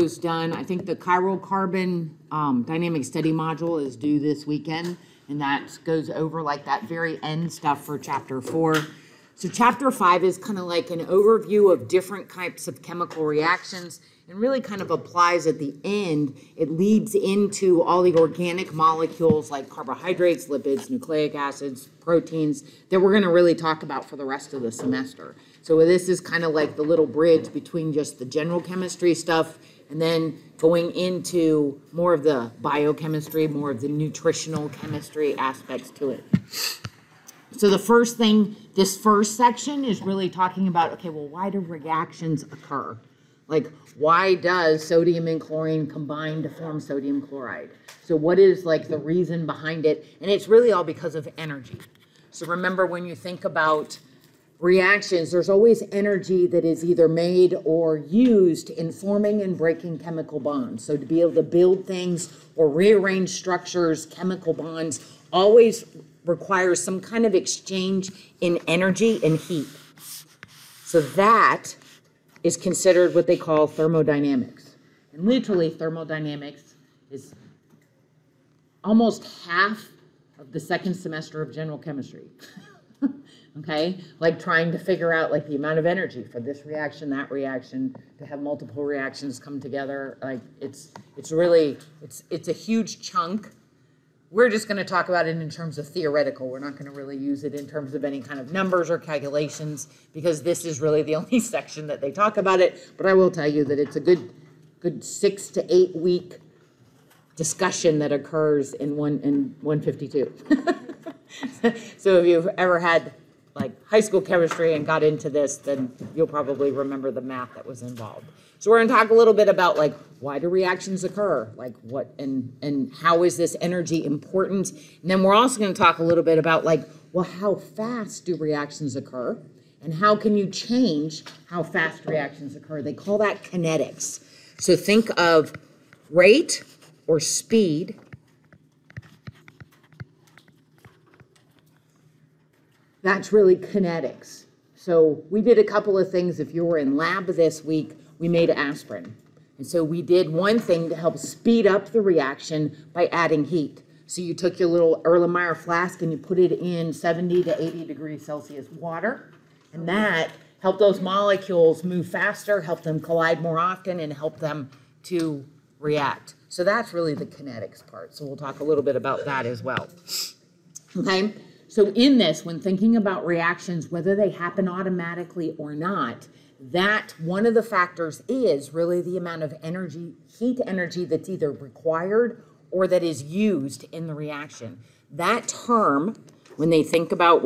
almost done. I think the chiral carbon dynamic study module is due this weekend, and that goes over like that very end stuff for chapter 4. So chapter 5 is kind of like an overview of different types of chemical reactions, and really kind of applies at the end. It leads into all the organic molecules like carbohydrates, lipids, nucleic acids, proteins that we're going to really talk about for the rest of the semester. So this is kind of like the little bridge between just the general chemistry stuff and then going into more of the biochemistry, more of the nutritional chemistry aspects to it. So the first thing, this first section is really talking about, okay, well, why do reactions occur? Like, why does sodium and chlorine combine to form sodium chloride? So what is like the reason behind it? And it's really all because of energy. So remember, when you think about reactions, there's always energy that is either made or used in forming and breaking chemical bonds. So to be able to build things or rearrange structures, chemical bonds always requires some kind of exchange in energy and heat. So that is considered what they call thermodynamics. And literally, thermodynamics is almost half of the second semester of general chemistry. Okay, like trying to figure out like the amount of energy for this reaction, that reaction, to have multiple reactions come together. Like it's a huge chunk. We're just going to talk about it in terms of theoretical. We're not going to really use it in terms of any kind of numbers or calculations, because this is really the only section that they talk about it. But I will tell you that it's a good 6 to 8 week discussion that occurs in 152. So if you've ever had like high school chemistry and got into this, then you'll probably remember the math that was involved. So we're going to talk a little bit about like, why do reactions occur? Like what and how is this energy important? And then we're also going to talk a little bit about like, well, how fast do reactions occur? And how can you change how fast reactions occur? They call that kinetics. So think of rate or speed. That's really kinetics. So we did a couple of things. If you were in lab this week, we made aspirin. And so we did one thing to help speed up the reaction by adding heat. So you took your little Erlenmeyer flask and you put it in 70 to 80 degrees Celsius water. And that helped those molecules move faster, help them collide more often, and help them to react. So that's really the kinetics part. So we'll talk a little bit about that as well. Okay? So in this, when thinking about reactions, whether they happen automatically or not, that one of the factors is really the amount of energy, heat energy that's either required or that is used in the reaction. That term, when you think about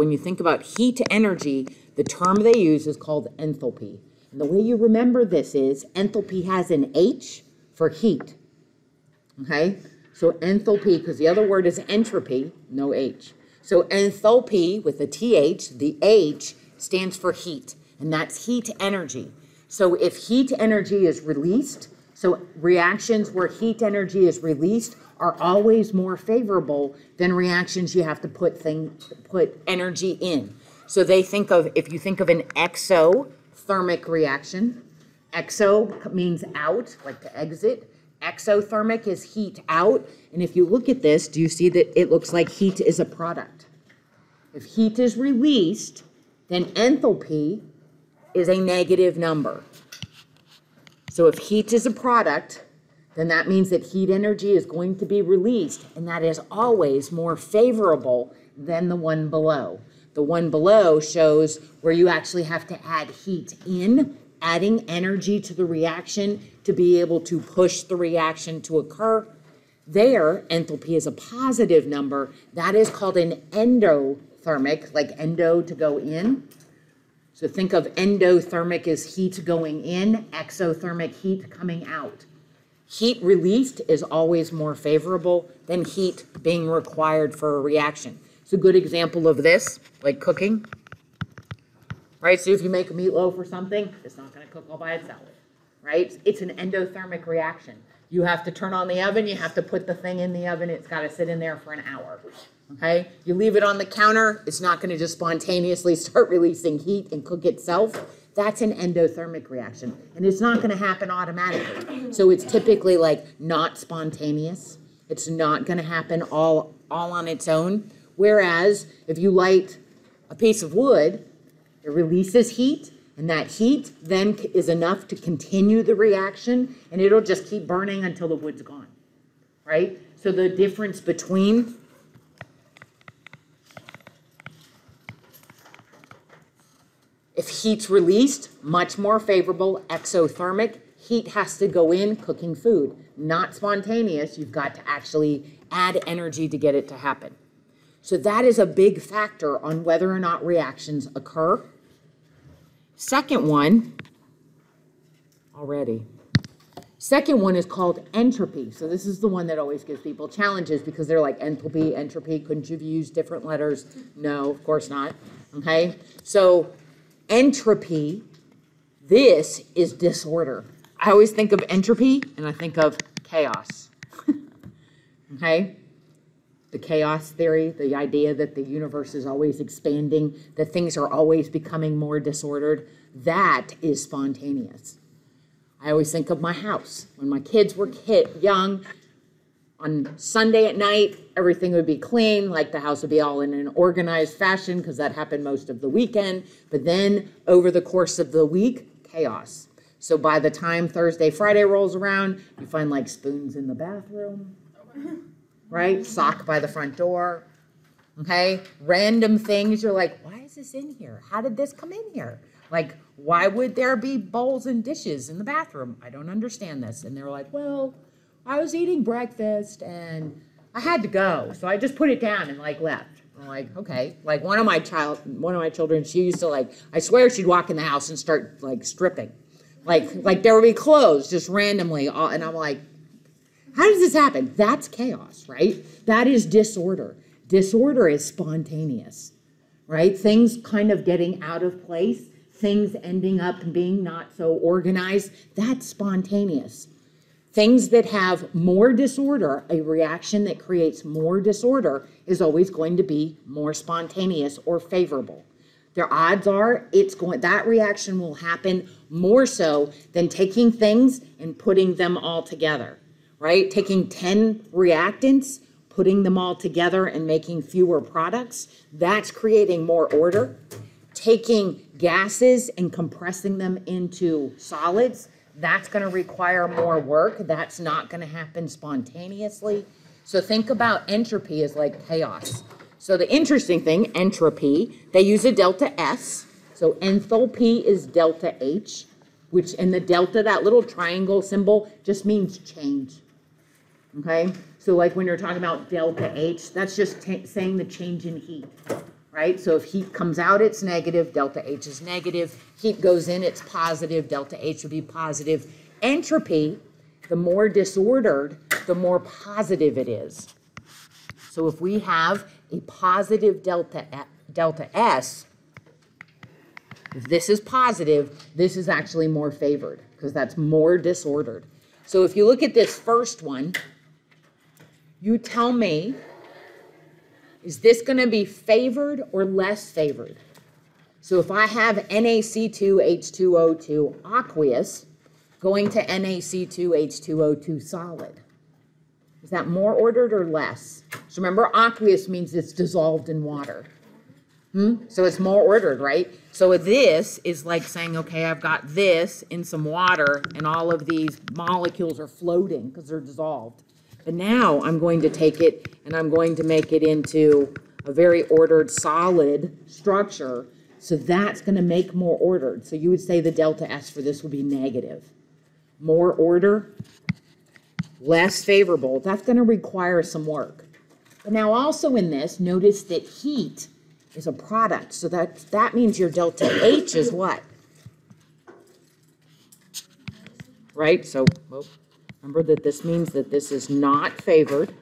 heat energy, the term they use is called enthalpy. And the way you remember this is enthalpy has an H for heat. Okay? So enthalpy, because the other word is entropy, no H. So enthalpy with a TH, the H stands for heat, and that's heat energy. So if heat energy is released, so reactions where heat energy is released are always more favorable than reactions you have to put energy in. So if you think of an exothermic reaction, exo means out, like to exit. Exothermic is heat out. And if you look at this, do you see that it looks like heat is a product? If heat is released, then enthalpy is a negative number. So if heat is a product, then that means that heat energy is going to be released, and that is always more favorable than the one below. The one below shows where you actually have to add heat in, adding energy to the reaction to be able to push the reaction to occur. There, enthalpy is a positive number. That is called an endothermic, like endo to go in. So think of endothermic as heat going in, exothermic heat coming out. Heat released is always more favorable than heat being required for a reaction. It's a good example of this, like cooking. Right, so if you make a meatloaf or something, it's not going to cook all by itself, right? It's an endothermic reaction. You have to turn on the oven, you have to put the thing in the oven, it's got to sit in there for an hour, okay? You leave it on the counter, it's not going to just spontaneously start releasing heat and cook itself. That's an endothermic reaction, and it's not going to happen automatically. So it's typically like not spontaneous. It's not going to happen all on its own. Whereas if you light a piece of wood, it releases heat, and that heat then is enough to continue the reaction, and it'll just keep burning until the wood's gone, right? So the difference between if heat's released, much more favorable, exothermic. Heat has to go in cooking food, not spontaneous. You've got to actually add energy to get it to happen. So that is a big factor on whether or not reactions occur. Second one is called entropy. So this is the one that always gives people challenges because they're like entropy, couldn't you have used different letters? No, of course not, okay? So entropy, this is disorder. I always think of entropy and I think of chaos, okay? The chaos theory, the idea that the universe is always expanding, that things are always becoming more disordered, that is spontaneous. I always think of my house. When my kids were young, on Sunday at night, everything would be clean, like the house would be all in an organized fashion because that happened most of the weekend. But then over the course of the week, chaos. So by the time Thursday, Friday rolls around, you find like spoons in the bathroom, right? Sock by the front door, okay? Random things, you're like, why is this in here? How did this come in here? Like, why would there be bowls and dishes in the bathroom? I don't understand this. And they're like, well, I was eating breakfast and I had to go. So I just put it down and like left. I'm like, okay. Like one of my children, she used to like, I swear she'd walk in the house and start like stripping. Like there would be clothes just randomly. And I'm like, how does this happen? That's chaos, right? That is disorder. Disorder is spontaneous, right? Things kind of getting out of place, things ending up being not so organized, that's spontaneous. Things that have more disorder, a reaction that creates more disorder is always going to be more spontaneous or favorable. The odds are that reaction will happen more so than taking things and putting them all together, right? Taking 10 reactants, putting them all together and making fewer products, that's creating more order. Taking gases and compressing them into solids, that's going to require more work. That's not going to happen spontaneously. So think about entropy as like chaos. So the interesting thing, entropy, they use a delta S. So enthalpy is delta H, which in the delta, that little triangle symbol just means change. Okay? So like when you're talking about delta H, that's just saying the change in heat. Right? So if heat comes out, it's negative, delta H is negative. Heat goes in, it's positive, delta H would be positive. Entropy, the more disordered, the more positive it is. So if we have a positive delta S, if this is positive, this is actually more favored because that's more disordered. So if you look at this first one, you tell me, is this going to be favored or less favored? So if I have NaC2H2O2 aqueous going to NaC2H2O2 solid, is that more ordered or less? So remember, aqueous means it's dissolved in water. So it's more ordered, right? So this is like saying, okay, I've got this in some water and all of these molecules are floating because they're dissolved. But now I'm going to take it and I'm going to make it into a very ordered solid structure. So that's going to make more ordered. So you would say the delta S for this would be negative. More order, less favorable. That's going to require some work. But now also in this, notice that heat is a product. So that means your delta H is what? Right? So remember that this means that this is not favored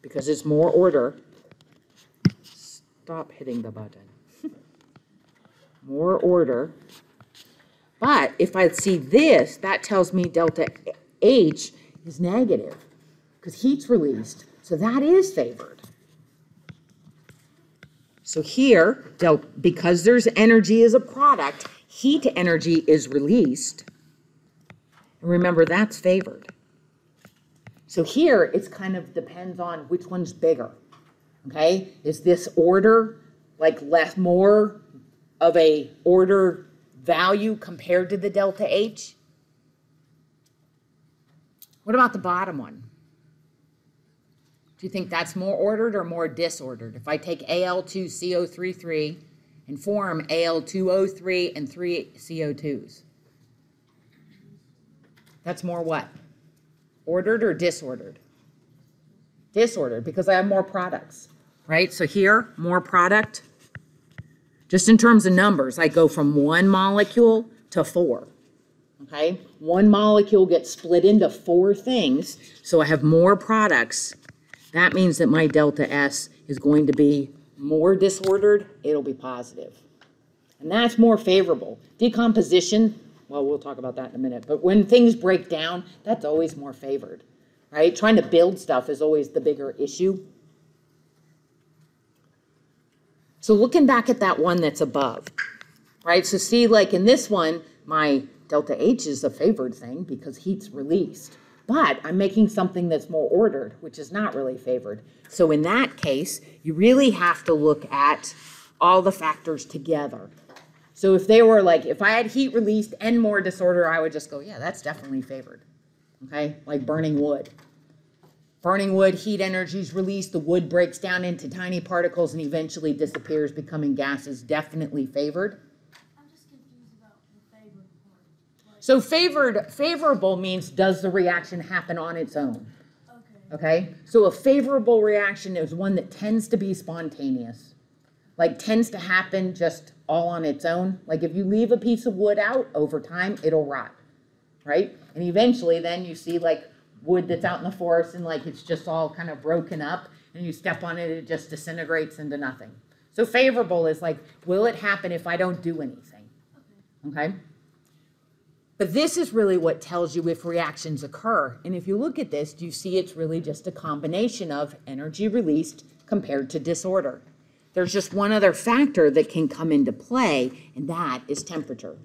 because it's more order. Stop hitting the button. More order. But if I see this, that tells me delta H is negative because heat's released. So that is favored. So here, because there's energy as a product, heat energy is released. And remember, that's favored. So here, it's kind of depends on which one's bigger. Okay? Is this order like more of a order value compared to the delta H? What about the bottom one? Do you think that's more ordered or more disordered? If I take Al2CO33 and form Al2O3 and 3 CO2s, that's more what? Ordered or disordered? Disordered, because I have more products, right? So here, more product. Just in terms of numbers, I go from 1 molecule to 4, okay? 1 molecule gets split into 4 things, so I have more products. That means that my delta S is going to be more disordered. It'll be positive. And that's more favorable. Decomposition, well, we'll talk about that in a minute, but when things break down, that's always more favored, right? Trying to build stuff is always the bigger issue. So looking back at that one that's above, right? So see, like in this one, my delta H is a favored thing because heat's released. But I'm making something that's more ordered, which is not really favored. So in that case, you really have to look at all the factors together. So if they were like, if I had heat released and more disorder, I would just go, yeah, that's definitely favored. Okay, like burning wood. Burning wood, heat energy is released, the wood breaks down into tiny particles and eventually disappears, becoming gases, definitely favored. I'm just confused about the favored part. So favorable means does the reaction happen on its own? Okay, so a favorable reaction is one that tends to be spontaneous, like tends to happen just all on its own. Like if you leave a piece of wood out over time, it'll rot, right? And eventually then you see like wood that's out in the forest and like it's just all kind of broken up and you step on it, it just disintegrates into nothing. So favorable is like, will it happen if I don't do anything? Okay? But this is really what tells you if reactions occur. And if you look at this, you see it's really just a combination of energy released compared to disorder. There's just one other factor that can come into play, and that is temperature.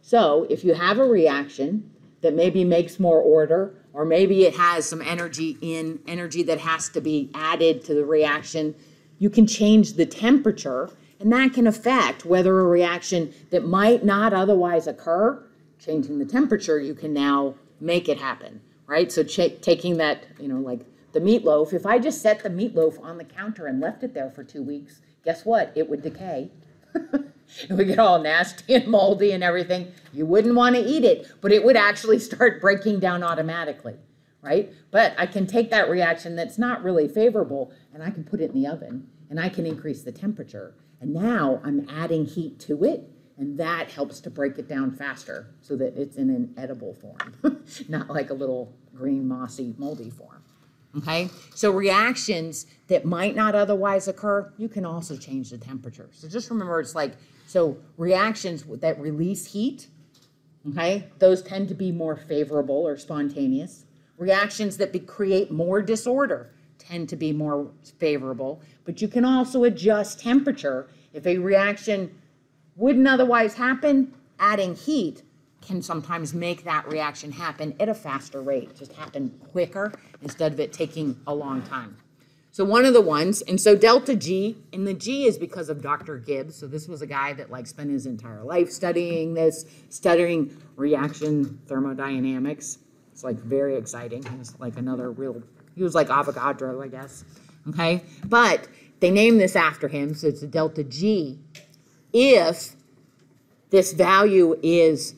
So if you have a reaction that maybe makes more order, or maybe it has some energy that has to be added to the reaction, you can change the temperature, and that can affect whether a reaction that might not otherwise occur, changing the temperature, you can now make it happen, right? So taking that, like the meatloaf, if I just set the meatloaf on the counter and left it there for 2 weeks, guess what? It would decay. It would get all nasty and moldy and everything. You wouldn't want to eat it, but it would actually start breaking down automatically, right? But I can take that reaction that's not really favorable and I can put it in the oven and I can increase the temperature. And now I'm adding heat to it, and that helps to break it down faster so that it's in an edible form, not like a little green, mossy, moldy form. Okay, so reactions that might not otherwise occur, you can also change the temperature. So just remember, it's like, so reactions that release heat, okay, those tend to be more favorable or spontaneous. Reactions that create more disorder tend to be more favorable, but you can also adjust temperature. If a reaction wouldn't otherwise happen, adding heat can sometimes make that reaction happen at a faster rate, just happen quicker instead of it taking a long time. So one of the ones, and so delta G, and the G is because of Dr. Gibbs. So this was a guy that like spent his entire life studying this, studying reaction thermodynamics. It's like very exciting. He was like he was like Avogadro, I guess. Okay, but they named this after him, so it's a delta G. If this value is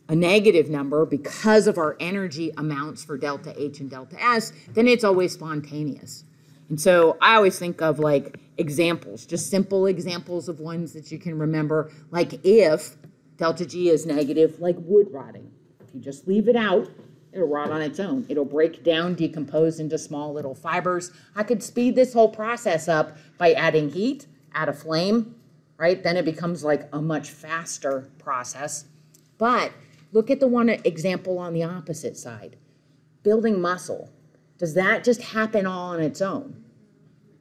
a negative number because of our energy amounts for delta H and delta S, then it's always spontaneous. And so I always think of like examples, just simple examples of ones that you can remember, like if delta G is negative, like wood rotting. If you just leave it out, it'll rot on its own. It'll break down, decompose into small little fibers. I could speed this whole process up by adding heat, add a flame, right? Then it becomes like a much faster process. But look at the one example on the opposite side. Building muscle. Does that just happen all on its own?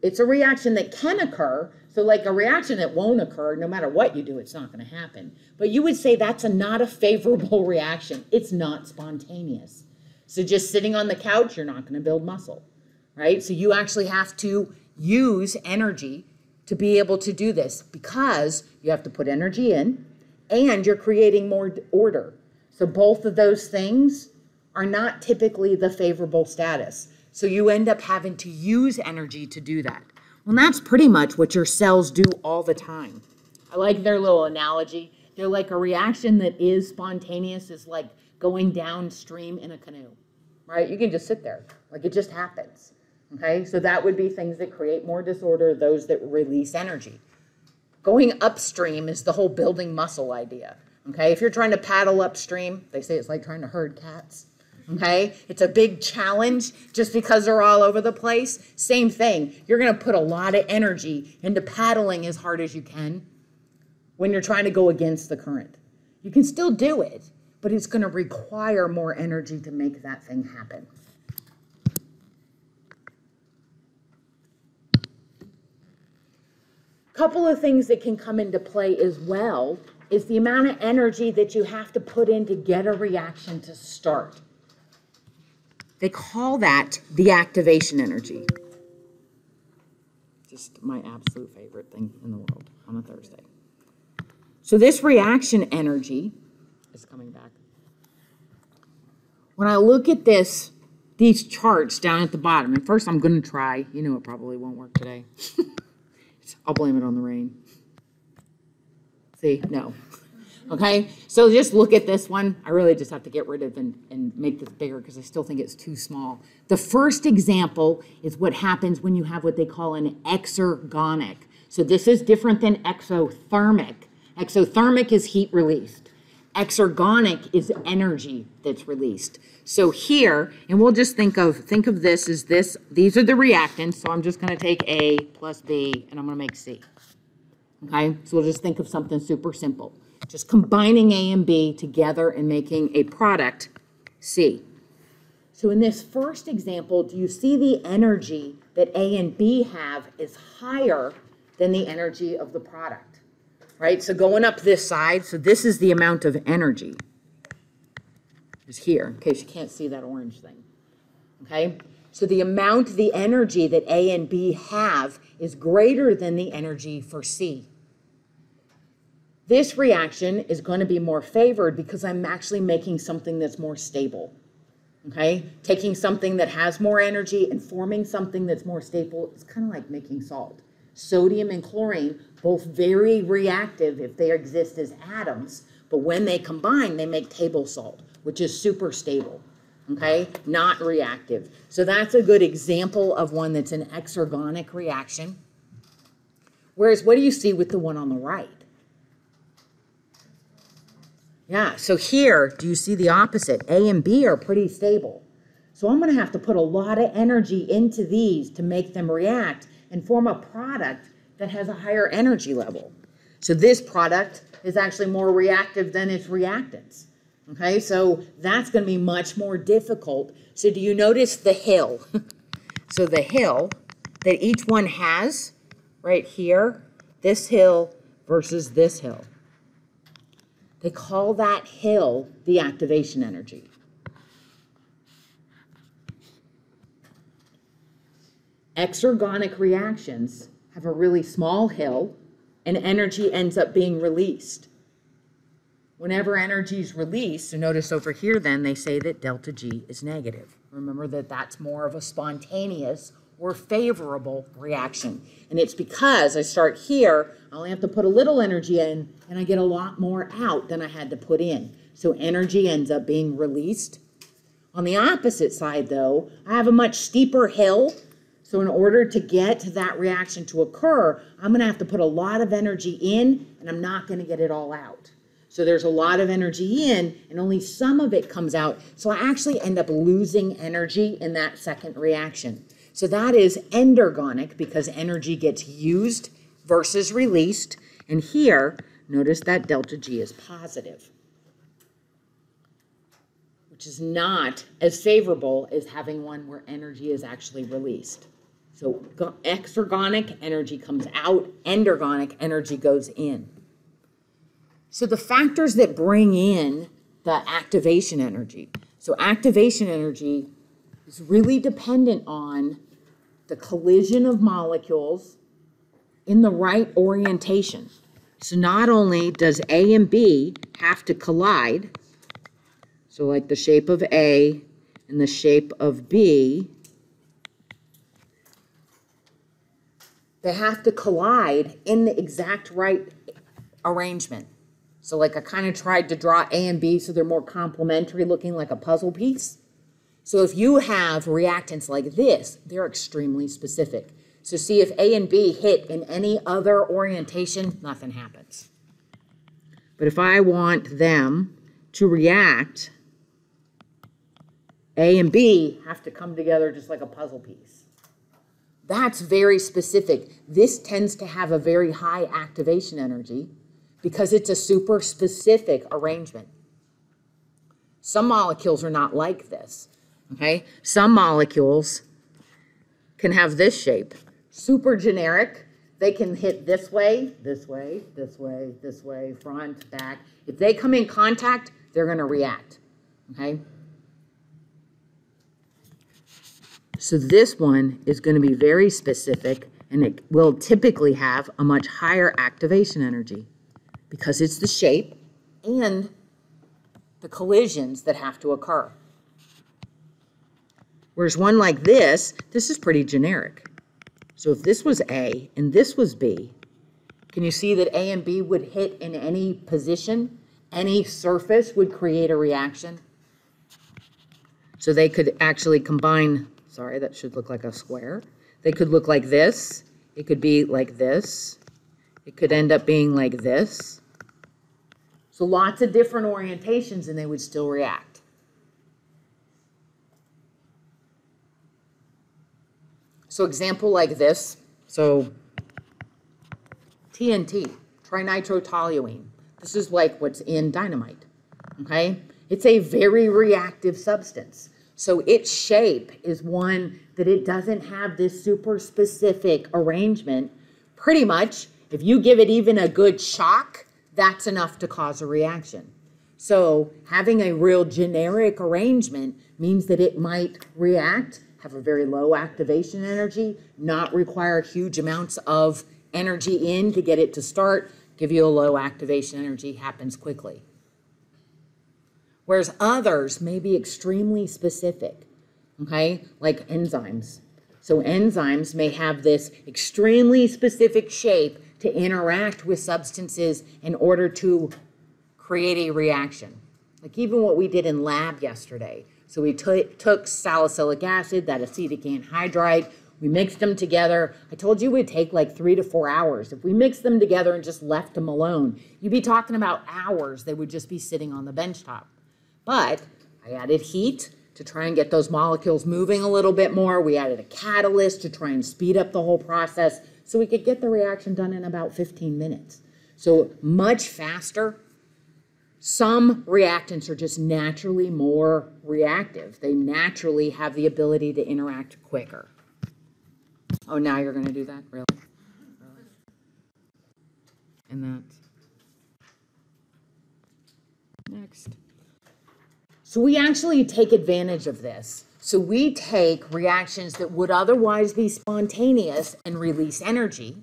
It's a reaction that can occur. So like a reaction that won't occur, no matter what you do, it's not going to happen. But you would say that's not a favorable reaction. It's not spontaneous. So just sitting on the couch, you're not going to build muscle, right? So you actually have to use energy to be able to do this because you have to put energy in and you're creating more order. So both of those things are not typically the favorable status. So you end up having to use energy to do that. Well, that's pretty much what your cells do all the time. I like their little analogy. They're like a reaction that is spontaneous is like going downstream in a canoe, right? You can just sit there, like it just happens, okay? So that would be things that create more disorder, those that release energy. Going upstream is the whole building muscle idea, okay? If you're trying to paddle upstream, they say it's like trying to herd cats, okay? It's a big challenge just because they're all over the place. Same thing. You're going to put a lot of energy into paddling as hard as you can when you're trying to go against the current. You can still do it, but it's going to require more energy to make that thing happen. Couple of things that can come into play as well is the amount of energy that you have to put in to get a reaction to start. They call that the activation energy. Just my absolute favorite thing in the world on a Thursday. So this reaction energy is coming back. When I look at these charts down at the bottom, and first I'm going to try, you know it probably won't work today. I'll blame it on the rain. See, no. Okay, so just look at this one. I really just have to get rid of and make this bigger because I still think it's too small. The first example is what happens when you have what they call an exergonic. So this is different than exothermic. Exothermic is heat released. Exergonic is energy that's released. So here, and we'll just think of this as this. These are the reactants. So I'm just going to take A plus B, and I'm going to make C. Okay, so we'll just think of something super simple. Just combining A and B together and making a product, C. So in this first example, do you see the energy that A and B have is higher than the energy of the product, right? So going up this side, so this is the amount of energy. Is here, in case you can't see that orange thing, okay? So the energy that A and B have is greater than the energy for C. This reaction is going to be more favored because I'm actually making something that's more stable, okay? Taking something that has more energy and forming something that's more stable is kind of like making salt. Sodium and chlorine, both very reactive if they exist as atoms, but when they combine, they make table salt, which is super stable, okay? Not reactive. So that's a good example of one that's an exergonic reaction. Whereas what do you see with the one on the right? Yeah, so here, do you see the opposite? A and B are pretty stable. So I'm going to have to put a lot of energy into these to make them react and form a product that has a higher energy level. So this product is actually more reactive than its reactants. Okay, so that's going to be much more difficult. So do you notice the hill? So the hill that each one has right here, this hill versus this hill. They call that hill the activation energy. Exergonic reactions have a really small hill and energy ends up being released. Whenever energy is released, so notice over here then they say that delta G is negative. Remember that that's more of a spontaneous or favorable reaction. And it's because I start here, I only have to put a little energy in and I get a lot more out than I had to put in. So energy ends up being released. On the opposite side though, I have a much steeper hill. So in order to get that reaction to occur, I'm going to have to put a lot of energy in and I'm not going to get it all out. So there's a lot of energy in and only some of it comes out. So I actually end up losing energy in that second reaction. So that is endergonic because energy gets used versus released. And here, notice that delta G is positive, which is not as favorable as having one where energy is actually released. So exergonic energy comes out, endergonic energy goes in. So the factors that bring in the activation energy. So activation energy is really dependent on the collision of molecules in the right orientation. So not only does A and B have to collide, so like the shape of A and the shape of B, they have to collide in the exact right arrangement. So like I kind of tried to draw A and B so they're more complementary, looking like a puzzle piece. So if you have reactants like this, they're extremely specific. So see, if A and B hit in any other orientation, nothing happens. But if I want them to react, A and B have to come together just like a puzzle piece. That's very specific. This tends to have a very high activation energy because it's a super specific arrangement. Some molecules are not like this, okay? Some molecules can have this shape. Super generic. They can hit this way, this way, this way, this way, front, back. If they come in contact, they're going to react, okay? So this one is going to be very specific, and it will typically have a much higher activation energy because it's the shape and the collisions that have to occur. Whereas one like this is pretty generic. So if this was A and this was B, can you see that A and B would hit in any position? Any surface would create a reaction. So they could actually combine, sorry, that should look like a square. They could look like this. It could be like this. It could end up being like this. So lots of different orientations and they would still react. So example like this, so TNT, trinitrotoluene. This is like what's in dynamite, okay? It's a very reactive substance. So its shape is one that it doesn't have this super specific arrangement. Pretty much, if you give it even a good shock, that's enough to cause a reaction. So having a real generic arrangement means that it might react, have a very low activation energy, not require huge amounts of energy in to get it to start, give you a low activation energy, happens quickly. Whereas others may be extremely specific, okay, like enzymes. So enzymes may have this extremely specific shape to interact with substances in order to create a reaction. Like even what we did in lab yesterday. So we took salicylic acid, that acetic anhydride, we mixed them together. I told you it would take like 3 to 4 hours. If we mixed them together and just left them alone, you'd be talking about hours. They would just be sitting on the bench top. But I added heat to try and get those molecules moving a little bit more. We added a catalyst to try and speed up the whole process so we could get the reaction done in about 15 minutes. So much faster. Some reactants are just naturally more reactive. They naturally have the ability to interact quicker. Oh, now you're going to do that? Really? And that's next. So we actually take advantage of this. So we take reactions that would otherwise be spontaneous and release energy.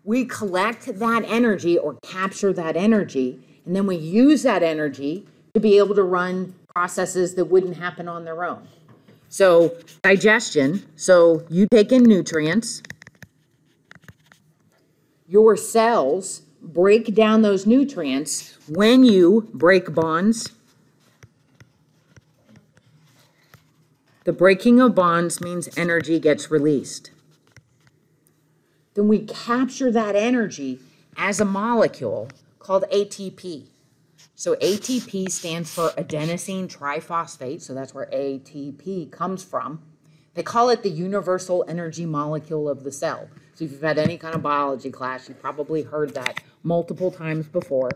We collect that energy or capture that energy, and then we use that energy to be able to run processes that wouldn't happen on their own. So digestion, so you take in nutrients, your cells break down those nutrients. When you break bonds, the breaking of bonds means energy gets released. Then we capture that energy as a molecule called ATP. So ATP stands for adenosine triphosphate, so that's where ATP comes from. They call it the universal energy molecule of the cell. So if you've had any kind of biology class, you've probably heard that multiple times before.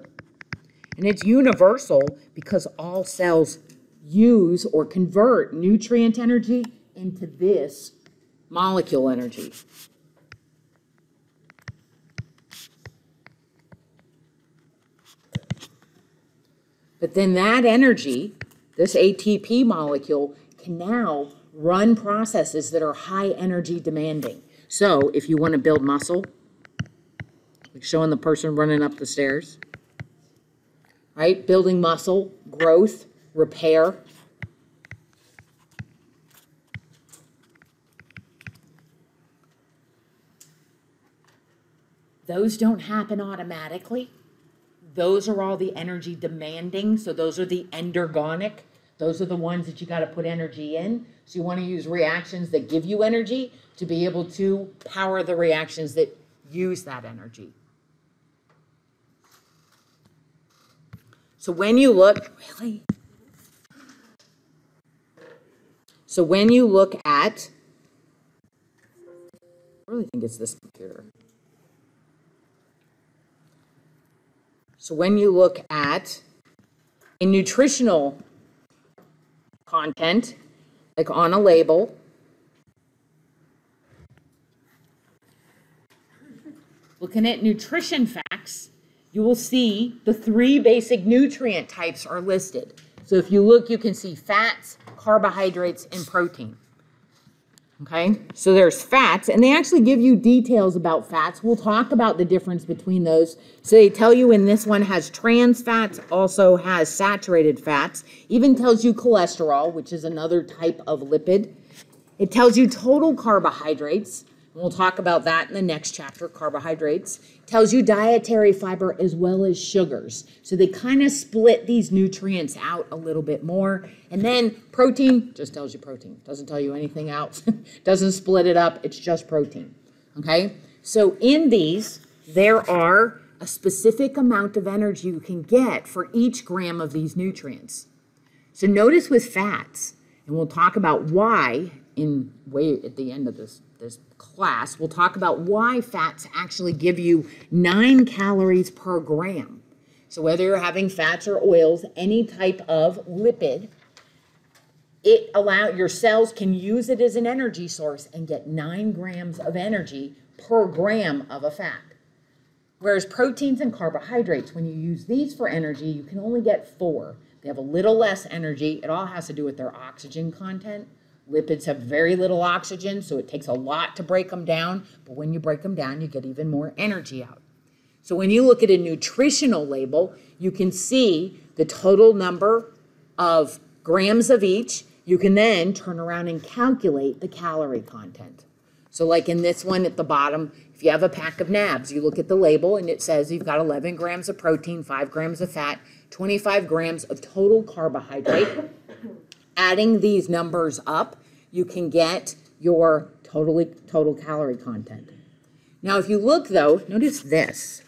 And it's universal because all cells use or convert nutrient energy into this molecule energy. But then that energy, this ATP molecule, can now run processes that are high energy demanding. So if you want to build muscle, like showing the person running up the stairs, right? Building muscle, growth, repair. Those don't happen automatically. Those are all the energy demanding. So those are the endergonic. Those are the ones that you got to put energy in. So you want to use reactions that give you energy to be able to power the reactions that use that energy. So when you look, really? So when you look at, I really think it's this computer. So when you look at a nutritional content, like on a label, looking at nutrition facts, you will see the 3 basic nutrient types are listed. So if you look, you can see fats, carbohydrates, and protein. Okay, so there's fats, and they actually give you details about fats. We'll talk about the difference between those. So they tell you in this one has trans fats, also has saturated fats, even tells you cholesterol, which is another type of lipid. It tells you total carbohydrates. We'll talk about that in the next chapter, carbohydrates. It tells you dietary fiber as well as sugars. So they kind of split these nutrients out a little bit more. And then protein just tells you protein. Doesn't tell you anything else. Doesn't split it up. It's just protein. Okay? So in these, there are a specific amount of energy you can get for each gram of these nutrients. So notice with fats, and we'll talk about why way at the end of this class, we'll talk about why fats actually give you 9 calories per gram. So whether you're having fats or oils, any type of lipid, your cells can use it as an energy source and get 9 grams of energy per gram of a fat. Whereas proteins and carbohydrates, when you use these for energy, you can only get 4. They have a little less energy. It all has to do with their oxygen content. Lipids have very little oxygen, so it takes a lot to break them down. But when you break them down, you get even more energy out. So when you look at a nutritional label, you can see the total number of grams of each. You can then turn around and calculate the calorie content. So like in this one at the bottom, if you have a pack of nabs, you look at the label and it says you've got 11 grams of protein, 5 grams of fat, 25 grams of total carbohydrate. Adding these numbers up, you can get your total calorie content. Now, if you look, though, notice this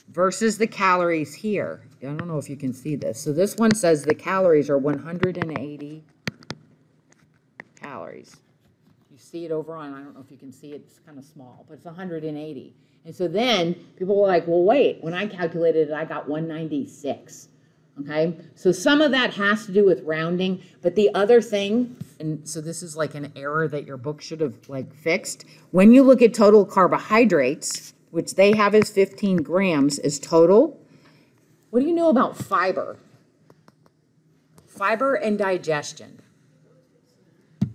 versus the calories here. I don't know if you can see this. So this one says the calories are 180 calories. You see it over on, I don't know if you can see it, it's kind of small, but it's 180. And so then people were like, well, wait, when I calculated it, I got 196. Okay, so some of that has to do with rounding, but the other thing, and so this is like an error that your book should have like fixed. When you look at total carbohydrates, which they have as 15 grams is total, what do you know about fiber? Fiber and digestion.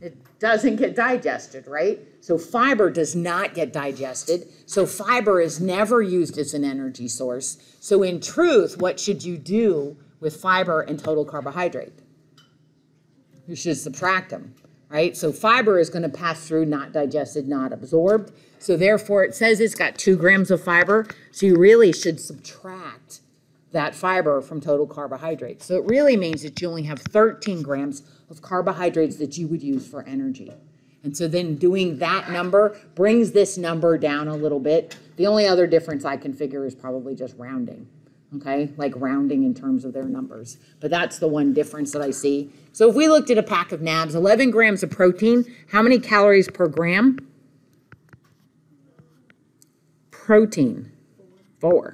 It doesn't get digested, right? So fiber does not get digested. So fiber is never used as an energy source. So in truth, what should you do with fiber and total carbohydrate? You should subtract them, right? So fiber is going to pass through, not digested, not absorbed. So therefore, it says it's got 2 grams of fiber. So you really should subtract that fiber from total carbohydrates. So it really means that you only have 13 grams of carbohydrates that you would use for energy. And so then doing that number brings this number down a little bit. The only other difference I can figure is probably just rounding. Okay, like rounding in terms of their numbers. But that's the one difference that I see. So if we looked at a pack of nabs, 11 grams of protein, how many calories per gram? Protein, 4.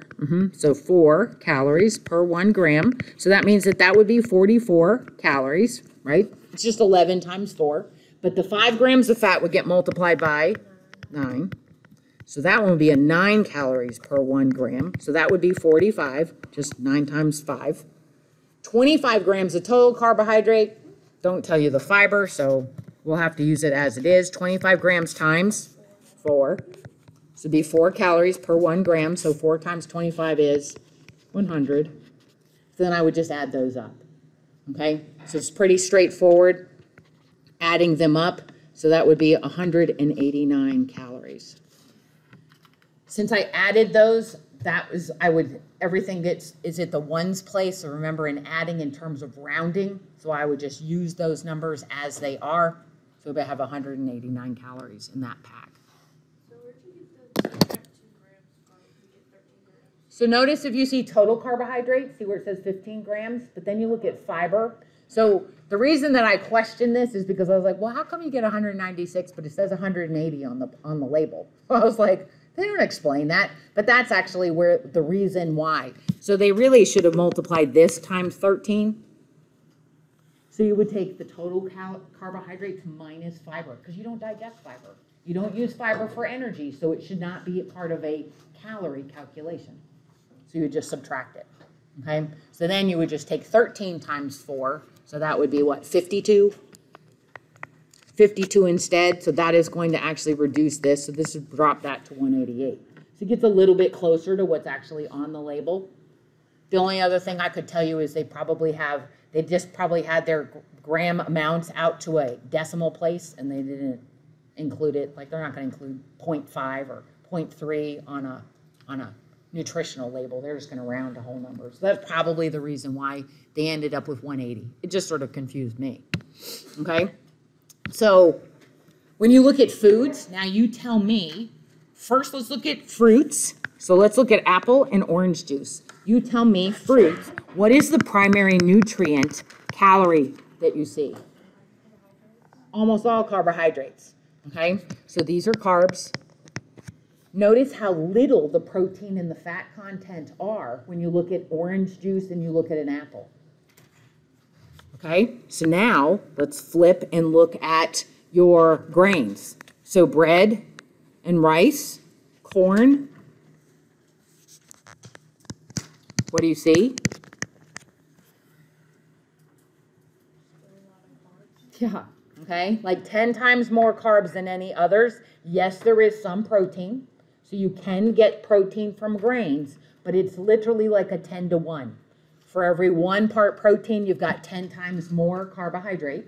So 4 calories per 1 gram. So that means that would be 44 calories, right? It's just 11 times 4. But the 5 grams of fat would get multiplied by 9. So that one would be a 9 calories per 1 gram. So that would be 45, just 9 times 5. 25 grams of total carbohydrate. Don't tell you the fiber, so we'll have to use it as it is. 25 grams times 4. So it'd be 4 calories per 1 gram. So 4 times 25 is 100. Then I would just add those up. Okay, so it's pretty straightforward. Adding them up, so that would be 189 calories. Since I added those, everything is at the ones place. So remember, in adding in terms of rounding, so I would just use those numbers as they are. So we have 189 calories in that pack. So where'd you get the 2 grams from? You get 13 grams. So notice if you see total carbohydrates, see where it says 15 grams, but then you look at fiber. So the reason that I question this is because I was like, well, how come you get 196, but it says 180 on the label? I was like, they don't explain that, but that's actually where the reason why. So they really should have multiplied this times 13. So you would take the total carbohydrates minus fiber, because you don't digest fiber. You don't use fiber for energy, so it should not be a part of a calorie calculation. So you would just subtract it, okay? So then you would just take 13 times 4, so that would be what, 52? 52 instead, so that is going to actually reduce this, so this would drop that to 188. So it gets a little bit closer to what's actually on the label. The only other thing I could tell you is they just probably had their gram amounts out to a decimal place, and they didn't include it, like they're not going to include 0.5 or 0.3 on a nutritional label. They're just going to round to whole numbers. So that's probably the reason why they ended up with 180. It just sort of confused me. Okay? So when you look at foods, now you tell me, first let's look at fruits. So let's look at apple and orange juice. You tell me, fruits, what is the primary nutrient calorie that you see? Almost all carbohydrates. Okay? So these are carbs. Notice how little the protein and the fat content are when you look at orange juice and you look at an apple. Okay, so now let's flip and look at your grains. So bread and rice, corn. What do you see? Yeah, okay, like 10 times more carbs than any others. Yes, there is some protein. So you can get protein from grains, but it's literally like a 10 to 1. For every 1 part protein, you've got 10 times more carbohydrate.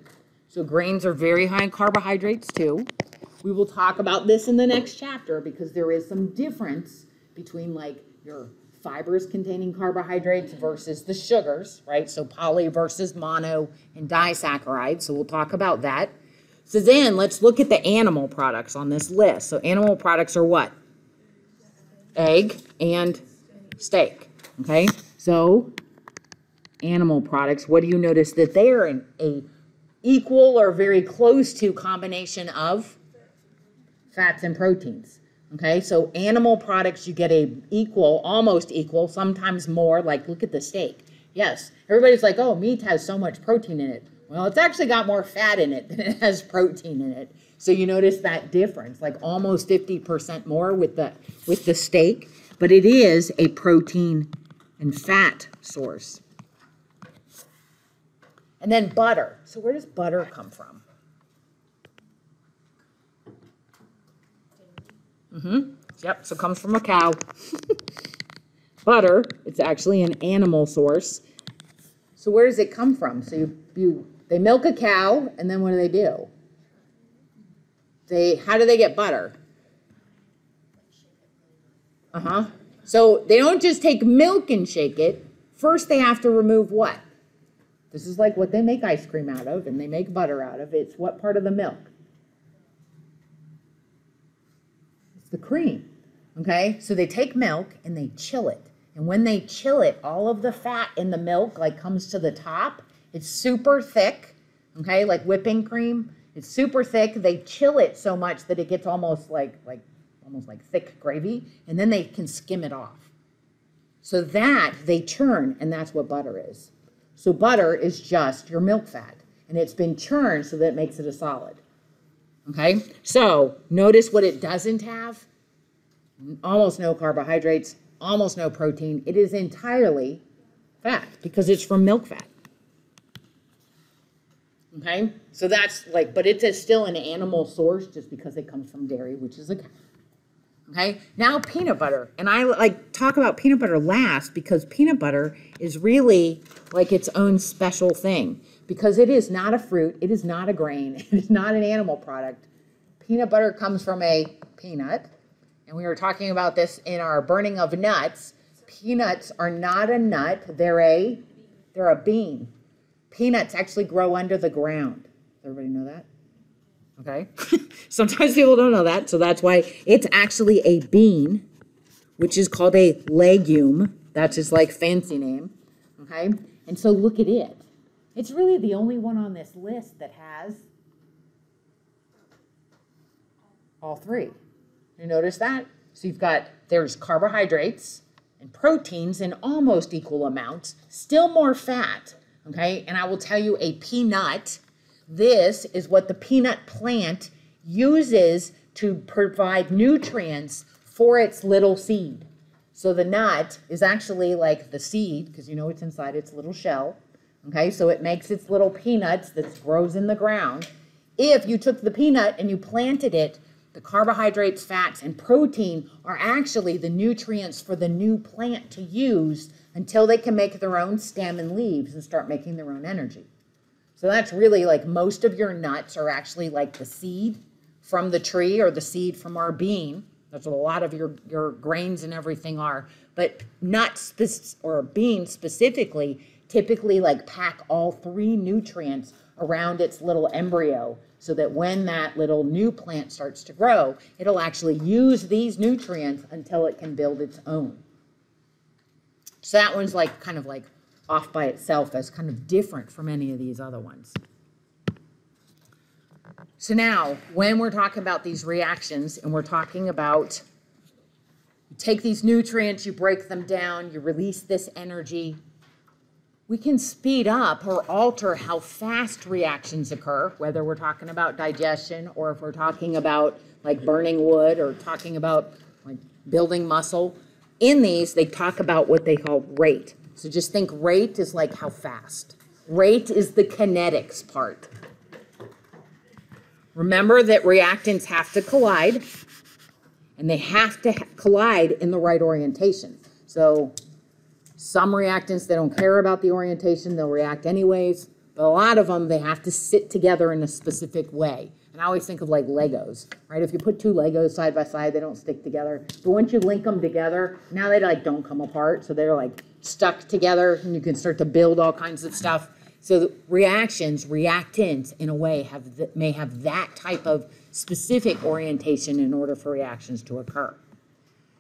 So grains are very high in carbohydrates too. We will talk about this in the next chapter because there is some difference between like your fibers containing carbohydrates versus the sugars, right? So poly versus mono and disaccharides. So we'll talk about that. So then let's look at the animal products on this list. So animal products are what? Egg and steak, okay? So animal products, what do you notice that they are a equal or very close to combination of fats and proteins, okay? So animal products, you get a equal, almost equal, sometimes more, like look at the steak. Yes, everybody's like, oh, meat has so much protein in it. Well, it's actually got more fat in it than it has protein in it. So you notice that difference, like almost 50% more with the steak, but it is a protein and fat source. And then butter. So where does butter come from? Yep, so it comes from a cow. Butter, it's actually an animal source. So where does it come from? So they milk a cow, and then what do? How do they get butter? So they don't just take milk and shake it. First, they have to remove what? This is like what they make ice cream out of, and they make butter out of. It's what part of the milk? It's the cream, okay? So they take milk, and they chill it. And when they chill it, all of the fat in the milk, like, comes to the top. It's super thick, okay, like whipping cream. It's super thick. They chill it so much that it gets almost like thick gravy, and then they can skim it off. So that they churn, and that's what butter is. So butter is just your milk fat, and it's been churned so that it makes it a solid. Okay, so notice what it doesn't have. Almost no carbohydrates, almost no protein. It is entirely fat because it's from milk fat. Okay, so that's like, but it's still an animal source just because it comes from dairy, which is a cow. Okay, now peanut butter. And I like talk about peanut butter last because peanut butter is really like its own special thing because it is not a fruit, it is not a grain, it is not an animal product. Peanut butter comes from a peanut, and we were talking about this in our burning of nuts. Peanuts are not a nut, they're a bean. Peanuts actually grow under the ground. Does everybody know that? Okay. Sometimes people don't know that, so that's why it's actually a bean, which is called a legume. That's its like fancy name. Okay. And so look at it. It's really the only one on this list that has all three. You notice that? So there's carbohydrates and proteins in almost equal amounts, still more fat. Okay. And I will tell you a peanut. This is what the peanut plant uses to provide nutrients for its little seed. So the nut is actually like the seed, because you know it's inside its little shell. Okay, so it makes its little peanuts that grows in the ground. If you took the peanut and you planted it, the carbohydrates, fats, and protein are actually the nutrients for the new plant to use until they can make their own stem and leaves and start making their own energy. So that's really like most of your nuts are actually like the seed from the tree or the seed from our bean. That's what a lot of your grains and everything are. But nuts or beans specifically typically like pack all three nutrients around its little embryo so that when that little new plant starts to grow, it'll actually use these nutrients until it can build its own. So that one's like kind of like off by itself as kind of different from any of these other ones. So now, when we're talking about these reactions and we're talking about you take these nutrients, you break them down, you release this energy, we can speed up or alter how fast reactions occur, whether we're talking about digestion or if we're talking about like burning wood or talking about like building muscle. In these, they talk about what they call rate. So just think rate is like how fast. Rate is the kinetics part. Remember that reactants have to collide, and they have to collide in the right orientation. So some reactants, they don't care about the orientation, they'll react anyways. But a lot of them, they have to sit together in a specific way. And I always think of like Legos, right? If you put two Legos side by side, they don't stick together. But once you link them together, now they like don't come apart. So they're like stuck together and you can start to build all kinds of stuff. So the reactants in a way may have that type of specific orientation in order for reactions to occur.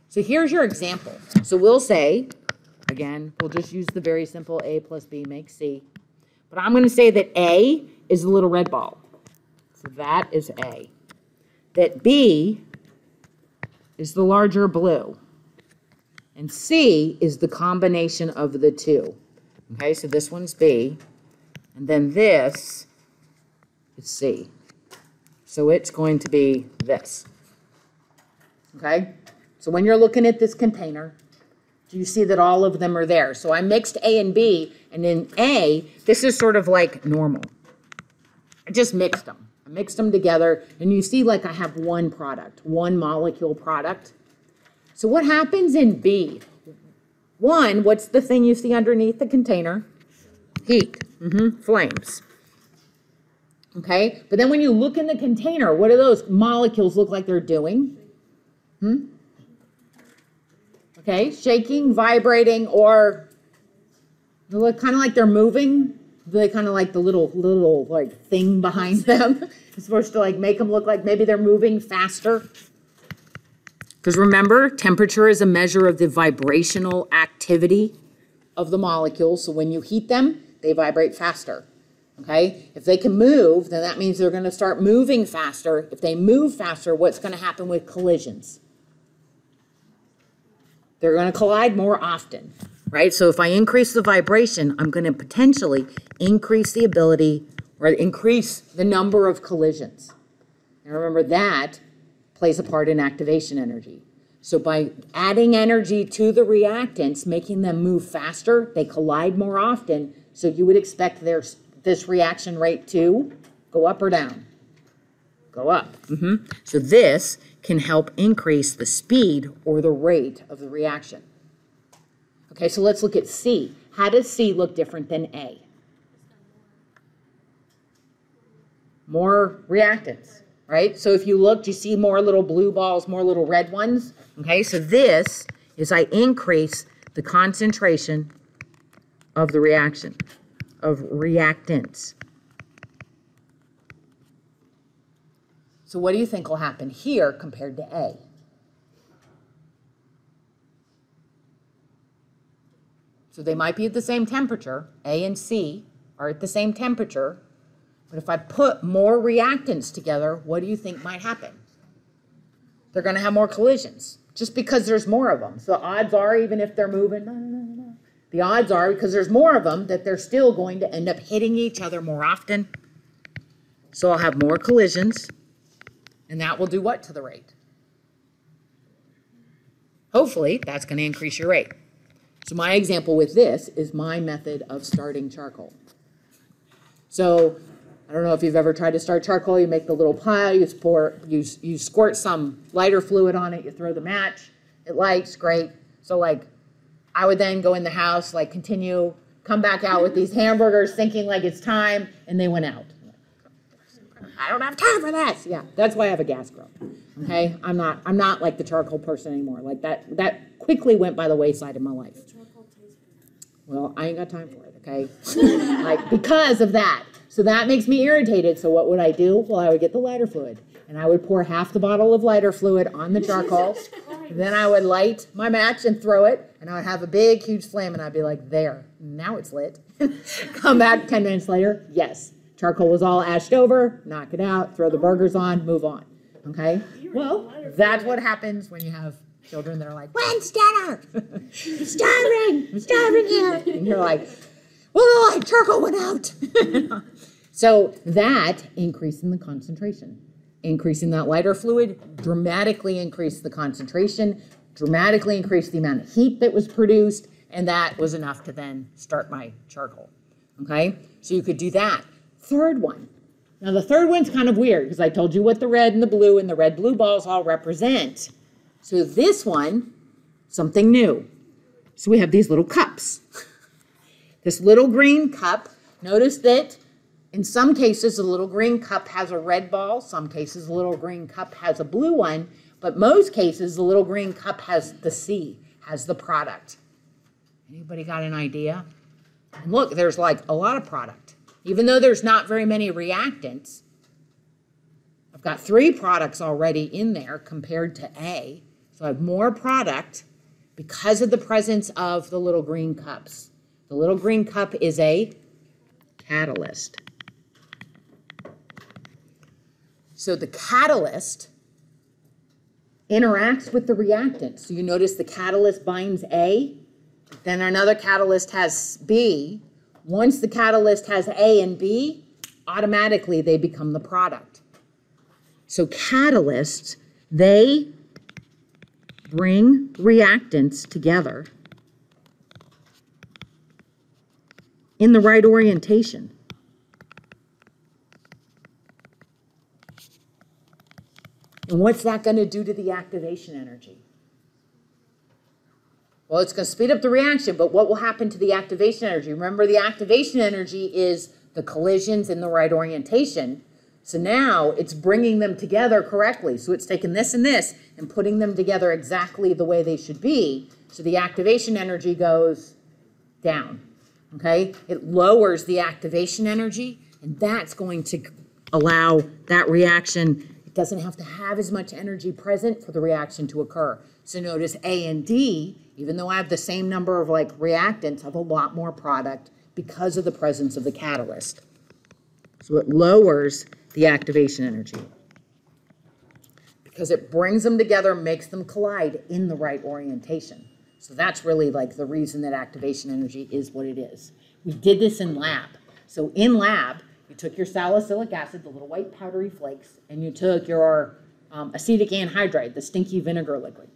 So here's your example. So we'll say, again, we'll just use the very simple A plus B makes C. But I'm going to say that A is the little red ball. So that is A. That B is the larger blue. And C is the combination of the two. Okay, so this one's B. And then this is C. So it's going to be this. Okay? So when you're looking at this container, do you see that all of them are there? So I mixed A and B, and in A, this is sort of like normal. I just mixed them. I mixed them together, and you see like I have one product, one molecule product. So what happens in B? One, what's the thing you see underneath the container? Heat, flames. Okay, but then when you look in the container, what do those molecules look like they're doing? Okay, shaking, vibrating, or they look kind of like they're moving. They kind of like the little like thing behind them. It's supposed to like make them look like maybe they're moving faster. Because remember, temperature is a measure of the vibrational activity of the molecules. So when you heat them, they vibrate faster. Okay? If they can move, then that means they're going to start moving faster. If they move faster, what's going to happen with collisions? They're going to collide more often, right? So if I increase the vibration, I'm going to potentially increase the ability or increase the number of collisions. And remember that plays a part in activation energy. So by adding energy to the reactants, making them move faster, they collide more often, so you would expect this reaction rate to go up or down? Go up. So this can help increase the speed or the rate of the reaction. Okay, so let's look at C. How does C look different than A? More reactants, right? So if you look, you see more little blue balls, more little red ones. Okay, so this is I increase the concentration of the reaction, of reactants. So what do you think will happen here compared to A? So they might be at the same temperature. A and C are at the same temperature. But if I put more reactants together, what do you think might happen? They're going to have more collisions just because there's more of them. So the odds are, even if they're moving, the odds are, because there's more of them, that they're still going to end up hitting each other more often. So I'll have more collisions, and that will do what to the rate? Hopefully, that's going to increase your rate. So my example with this is my method of starting charcoal. So I don't know if you've ever tried to start charcoal. You make the little pile, you squirt some lighter fluid on it, you throw the match, it lights, great. So like, I would then go in the house, like continue, come back out with these hamburgers thinking like it's time, and they went out. I don't have time for this. Yeah, that's why I have a gas grill. Okay, I'm not like the charcoal person anymore. Like that quickly went by the wayside in my life. Well, I ain't got time for it, okay? Like, because of that. So that makes me irritated. So what would I do? Well, I would get the lighter fluid, and I would pour half the bottle of lighter fluid on the charcoal. Then I would light my match and throw it, and I would have a big, huge flame, and I'd be like, there, now it's lit. Come back 10 minutes later, yes, charcoal was all ashed over, knock it out, throw the burgers on, move on, okay? Well, that's what happens when you have children that are like, when's dinner? I'm starving here. And you're like, well, the charcoal went out. So that increasing the concentration. Increasing that lighter fluid dramatically increased the concentration, dramatically increased the amount of heat that was produced, and that was enough to then start my charcoal. Okay? So you could do that. Third one. Now the third one's kind of weird because I told you what the red and the red blue balls all represent. So this one, something new. So we have these little cups. This little green cup, notice that in some cases the little green cup has a red ball, some cases the little green cup has a blue one, but most cases the little green cup has the C, has the product. Anybody got an idea? And look, there's like a lot of product. Even though there's not very many reactants, I've got 3 products already in there compared to A. So I have more product because of the presence of the little green cups. The little green cup is a catalyst. So the catalyst interacts with the reactant. So you notice the catalyst binds A, then another catalyst has B. Once the catalyst has A and B, automatically they become the product. So catalysts, they bring reactants together in the right orientation. And what's that going to do to the activation energy? Well, it's going to speed up the reaction, but what will happen to the activation energy? Remember, the activation energy is the collisions in the right orientation. So now it's bringing them together correctly. So it's taking this and putting them together exactly the way they should be. So the activation energy goes down, okay? It lowers the activation energy, and that's going to allow that reaction. It doesn't have to have as much energy present for the reaction to occur. So notice A and D, even though I have the same number of like reactants, have a lot more product because of the presence of the catalyst. So it lowers the activation energy because it brings them together, makes them collide in the right orientation. So that's really like the reason that activation energy is what it is. We did this in lab. So in lab, You took your salicylic acid, the little white powdery flakes, and you took your acetic anhydride, the stinky vinegar liquid.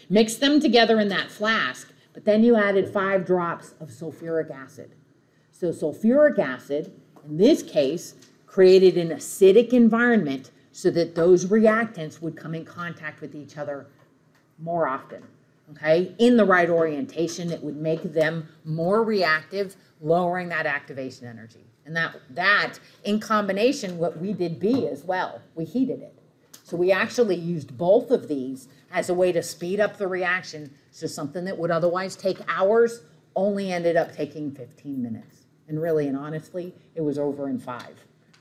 Mix them together in that flask, but then you added 5 drops of sulfuric acid. So sulfuric acid, in this case, created an acidic environment so that those reactants would come in contact with each other more often, okay? In the right orientation, it would make them more reactive, lowering that activation energy. And that in combination, what we did B as well, we heated it. So we actually used both of these as a way to speed up the reaction. So something that would otherwise take hours only ended up taking 15 minutes. And really and honestly, it was over in 5.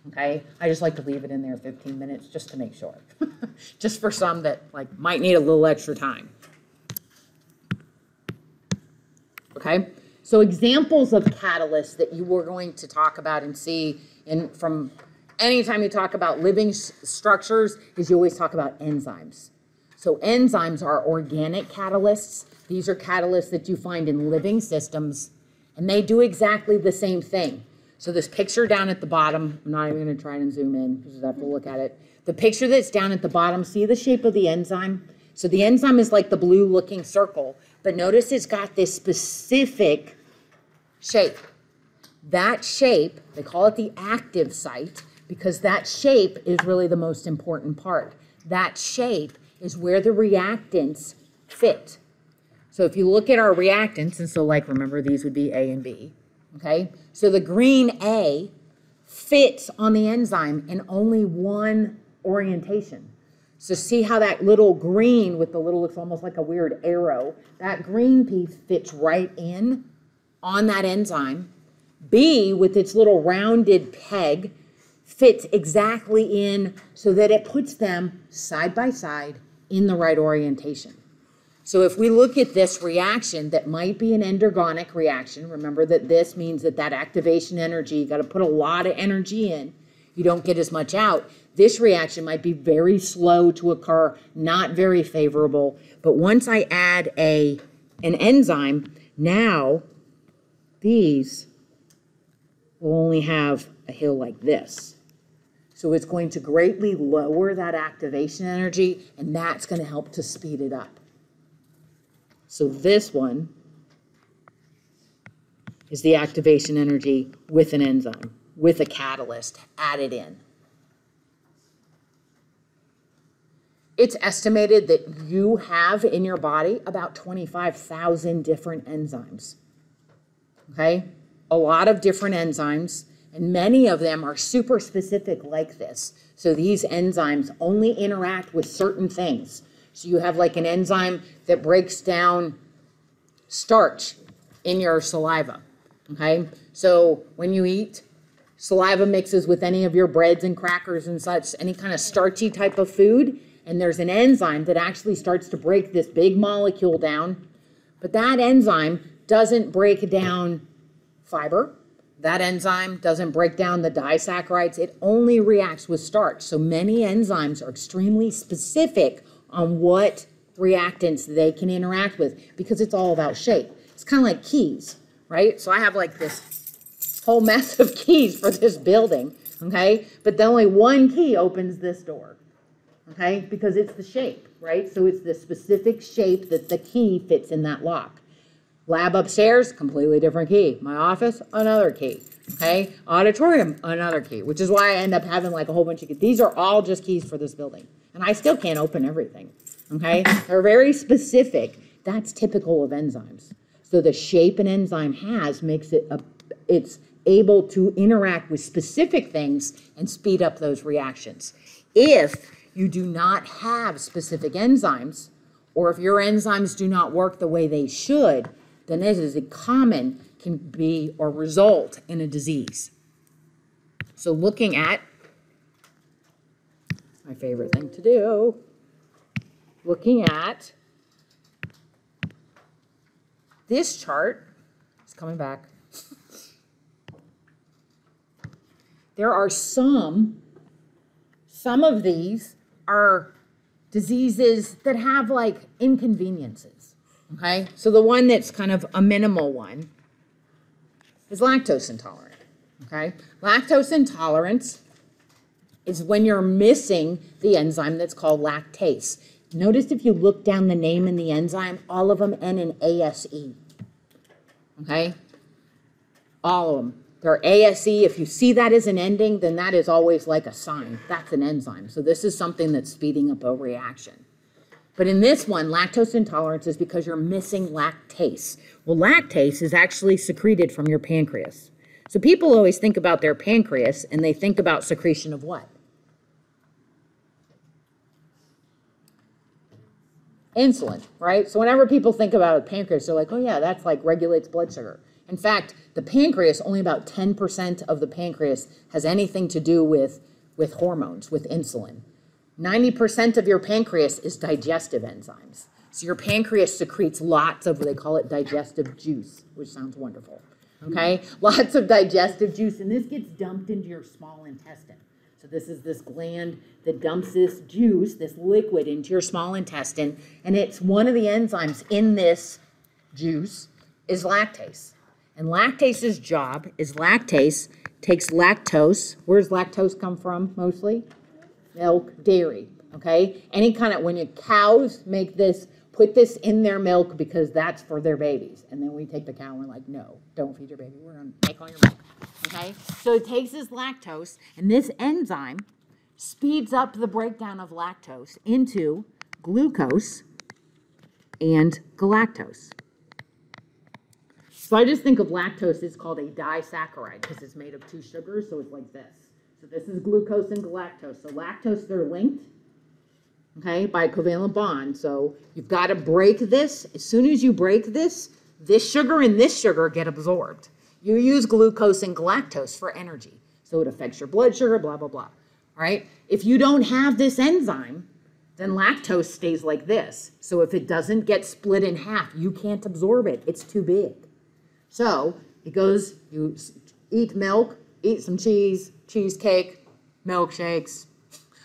Okay, I just like to leave it in there 15 minutes just to make sure. Just for some that like might need a little extra time. Okay, so examples of catalysts that you were going to talk about and see from anytime you talk about living structures is you always talk about enzymes. So enzymes are organic catalysts. These are catalysts that you find in living systems, and they do exactly the same thing. So this picture down at the bottom, I'm not even going to try and zoom in because you have to look at it. The picture that's down at the bottom, see the shape of the enzyme? So the enzyme is like the blue looking circle, but notice it's got this specific shape. That shape, they call it the active site because that shape is really the most important part. That shape is where the reactants fit. So if you look at our reactants, and so like remember these would be A and B, okay? So the green A fits on the enzyme in only one orientation. So see how that little green with the little, looks almost like a weird arrow, that green piece fits right in on that enzyme. B with its little rounded peg fits exactly in so that it puts them side by side in the right orientation. So if we look at this reaction that might be an endergonic reaction, remember that this means that activation energy, you got to put a lot of energy in, you don't get as much out. This reaction might be very slow to occur, not very favorable, but once I add an enzyme, now these will only have a hill like this. So it's going to greatly lower that activation energy, and that's going to help to speed it up. So this one is the activation energy with an enzyme, with a catalyst added in. It's estimated that you have in your body about 25,000 different enzymes, okay? A lot of different enzymes, and many of them are super specific like this. So these enzymes only interact with certain things. So you have like an enzyme that breaks down starch in your saliva, okay? So when you eat, saliva mixes with any of your breads and crackers and such, any kind of starchy type of food, and there's an enzyme that actually starts to break this big molecule down, but that enzyme doesn't break down fiber. That enzyme doesn't break down the disaccharides. It only reacts with starch. So many enzymes are extremely specific on what reactants they can interact with because it's all about shape. It's kind of like keys, right? So I have like this whole mess of keys for this building, okay? But the only one key opens this door, okay? Because it's the shape, right? So it's the specific shape that the key fits in that lock. Lab upstairs, completely different key. My office, another key, okay? Auditorium, another key, which is why I end up having like a whole bunch of keys. These are all just keys for this building. And I still can't open everything, okay? They're very specific. That's typical of enzymes. So the shape an enzyme has makes it, it's able to interact with specific things and speed up those reactions. If you do not have specific enzymes, or if your enzymes do not work the way they should, then this is a common, can be or result in a disease. So looking at my favorite thing to do, looking at this chart, it's coming back. There are some of these are diseases that have like inconveniences, okay? So the one that's kind of a minimal one is lactose intolerant, okay? Lactose intolerance is when you're missing the enzyme that's called lactase. Notice if you look down the name in the enzyme, all of them end in ASE, okay? All of them. They're ASE. If you see that as an ending, then that is always like a sign. That's an enzyme. So this is something that's speeding up a reaction. But in this one, lactose intolerance is because you're missing lactase. Well, lactase is actually secreted from your pancreas. So people always think about their pancreas, and they think about secretion of what? Insulin, right? So whenever people think about a pancreas, they're like, oh yeah, that's like regulates blood sugar. In fact, the pancreas, only about 10% of the pancreas has anything to do with hormones, with insulin. 90% of your pancreas is digestive enzymes. So your pancreas secretes lots of, they call it digestive juice, which sounds wonderful, okay? Lots of digestive juice, and this gets dumped into your small intestine. So this is this gland that dumps this juice, this liquid, into your small intestine, and it's one of the enzymes in this juice is lactase. And lactase's job is lactase takes lactose. Where does lactose come from mostly? Milk, dairy, okay? Any kind of, when your cows make this, put this in their milk because that's for their babies. And then we take the cow and we're like, no, don't feed your baby. We're going to take all your milk, okay? So it takes this lactose, and this enzyme speeds up the breakdown of lactose into glucose and galactose. So I just think of lactose as called a disaccharide because it's made of two sugars, so it's like this. So this is glucose and galactose. So lactose, they're linked, okay, by a covalent bond. So you've got to break this. As soon as you break this sugar and this sugar get absorbed. You use glucose and galactose for energy. So it affects your blood sugar, blah, blah, blah. All right? If you don't have this enzyme, then lactose stays like this. So if it doesn't get split in half, you can't absorb it. It's too big. So it goes, you eat milk, eat some cheese, cheesecake, milkshakes,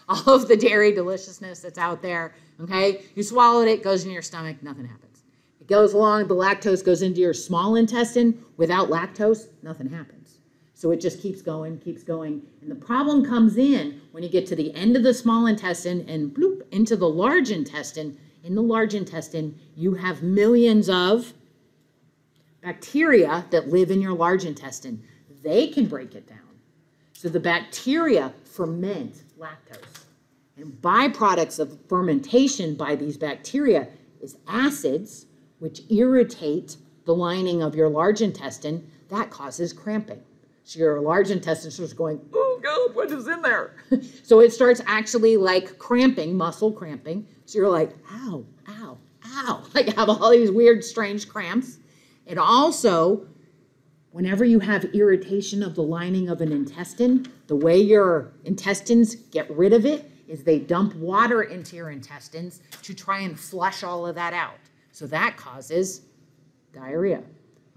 all of the dairy deliciousness that's out there, okay? You swallowed it, goes in your stomach, nothing happens. It goes along, the lactose goes into your small intestine. Without lactose, nothing happens. So it just keeps going, and the problem comes in when you get to the end of the small intestine and bloop, into the large intestine. In the large intestine, you have millions of bacteria that live in your large intestine. They can break it down. So the bacteria ferment lactose. And byproducts of fermentation by these bacteria is acids, which irritate the lining of your large intestine. That causes cramping. So your large intestine starts going, oh God, what is in there? So it starts actually like cramping, muscle cramping. So you're like, ow, ow, ow. Like you have all these weird, strange cramps. It also, whenever you have irritation of the lining of an intestine, the way your intestines get rid of it is they dump water into your intestines to try and flush all of that out. So that causes diarrhea,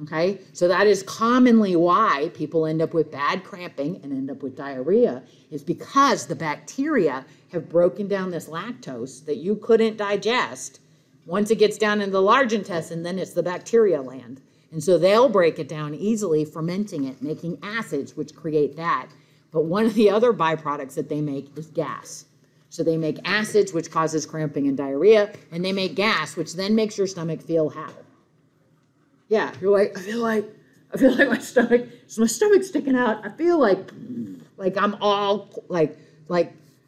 okay? So that is commonly why people end up with bad cramping and end up with diarrhea, is because the bacteria have broken down this lactose that you couldn't digest. Once it gets down into the large intestine, then it's the bacteria land. And so they'll break it down easily, fermenting it, making acids, which create that. But one of the other byproducts that they make is gas. So they make acids, which causes cramping and diarrhea, and they make gas, which then makes your stomach feel how? Yeah, you're like, I feel like my stomach's sticking out. I feel like I'm all like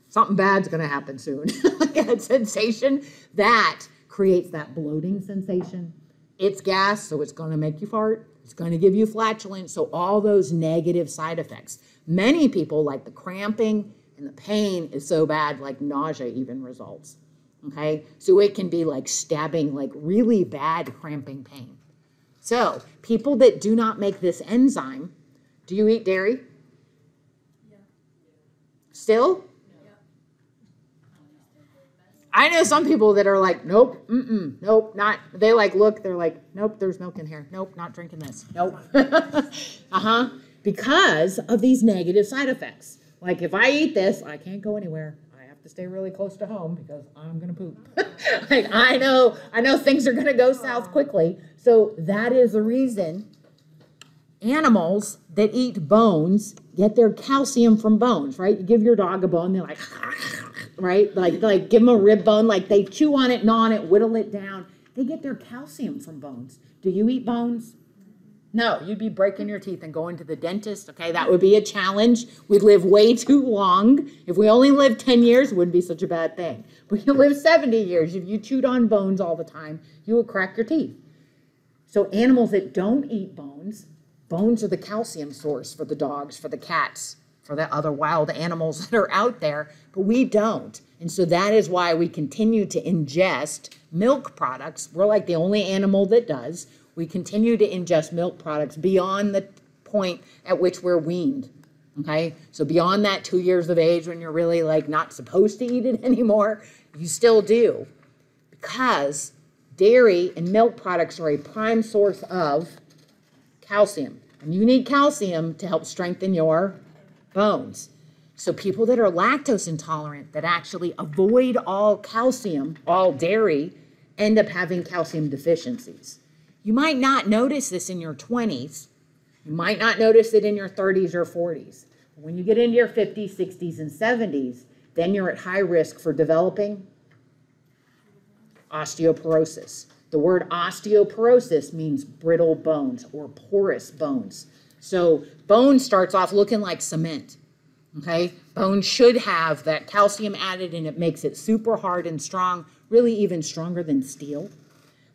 something bad's gonna happen soon. That sensation, that creates that bloating sensation. It's gas, so it's gonna make you fart. It's gonna give you flatulence, so all those negative side effects. Many people, like the cramping and the pain is so bad, like nausea even results, okay? So it can be like stabbing, like really bad cramping pain. So people that do not make this enzyme, do you eat dairy? Yeah. Still? Yeah. I know some people that are like, nope, nope, not, they like look, they're like, nope, there's milk in here. Nope, not drinking this. Nope. Because of these negative side effects. Like if I eat this, I can't go anywhere. I have to stay really close to home because I'm going to poop. Like I know things are going to go south quickly. So that is the reason Animals that eat bones get their calcium from bones, right? You give your dog a bone, they're like, right? Like give them a rib bone, like they chew on it, gnaw on it, whittle it down. They get their calcium from bones. Do you eat bones? No, you'd be breaking your teeth and going to the dentist. Okay, that would be a challenge. We'd live way too long. If we only lived 10 years, it wouldn't be such a bad thing. But you live 70 years. If you chewed on bones all the time, you would crack your teeth. So animals that don't eat bones, bones are the calcium source for the dogs, for the cats, for the other wild animals that are out there, but we don't. And so that is why we continue to ingest milk products. We're like the only animal that does. We continue to ingest milk products beyond the point at which we're weaned, okay? So beyond that 2 years of age when you're really like not supposed to eat it anymore, you still do, because dairy and milk products are a prime source of calcium. And you need calcium to help strengthen your bones. So people that are lactose intolerant that actually avoid all calcium, all dairy, end up having calcium deficiencies. You might not notice this in your 20s. You might not notice it in your 30s or 40s. When you get into your 50s, 60s, and 70s, then you're at high risk for developing osteoporosis. The word osteoporosis means brittle bones or porous bones. So bone starts off looking like cement, okay? Bone should have that calcium added and it makes it super hard and strong, really even stronger than steel.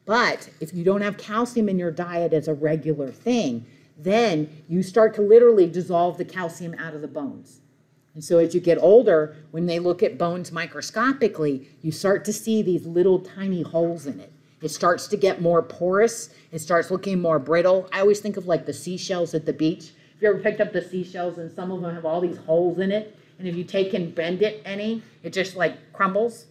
But if you don't have calcium in your diet as a regular thing, then you start to literally dissolve the calcium out of the bones. And so as you get older, when they look at bones microscopically, you start to see these little tiny holes in it. It starts to get more porous. It starts looking more brittle. I always think of like the seashells at the beach. Have you ever picked up the seashells and some of them have all these holes in it? And if you take and bend it any, it just like crumbles.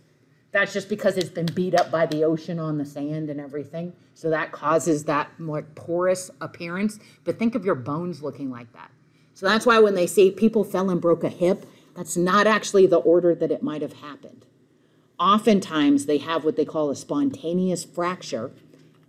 That's just because it's been beat up by the ocean on the sand and everything. So that causes that more porous appearance. But think of your bones looking like that. So that's why when they say people fell and broke a hip, that's not actually the order that it might have happened. Oftentimes they have what they call a spontaneous fracture.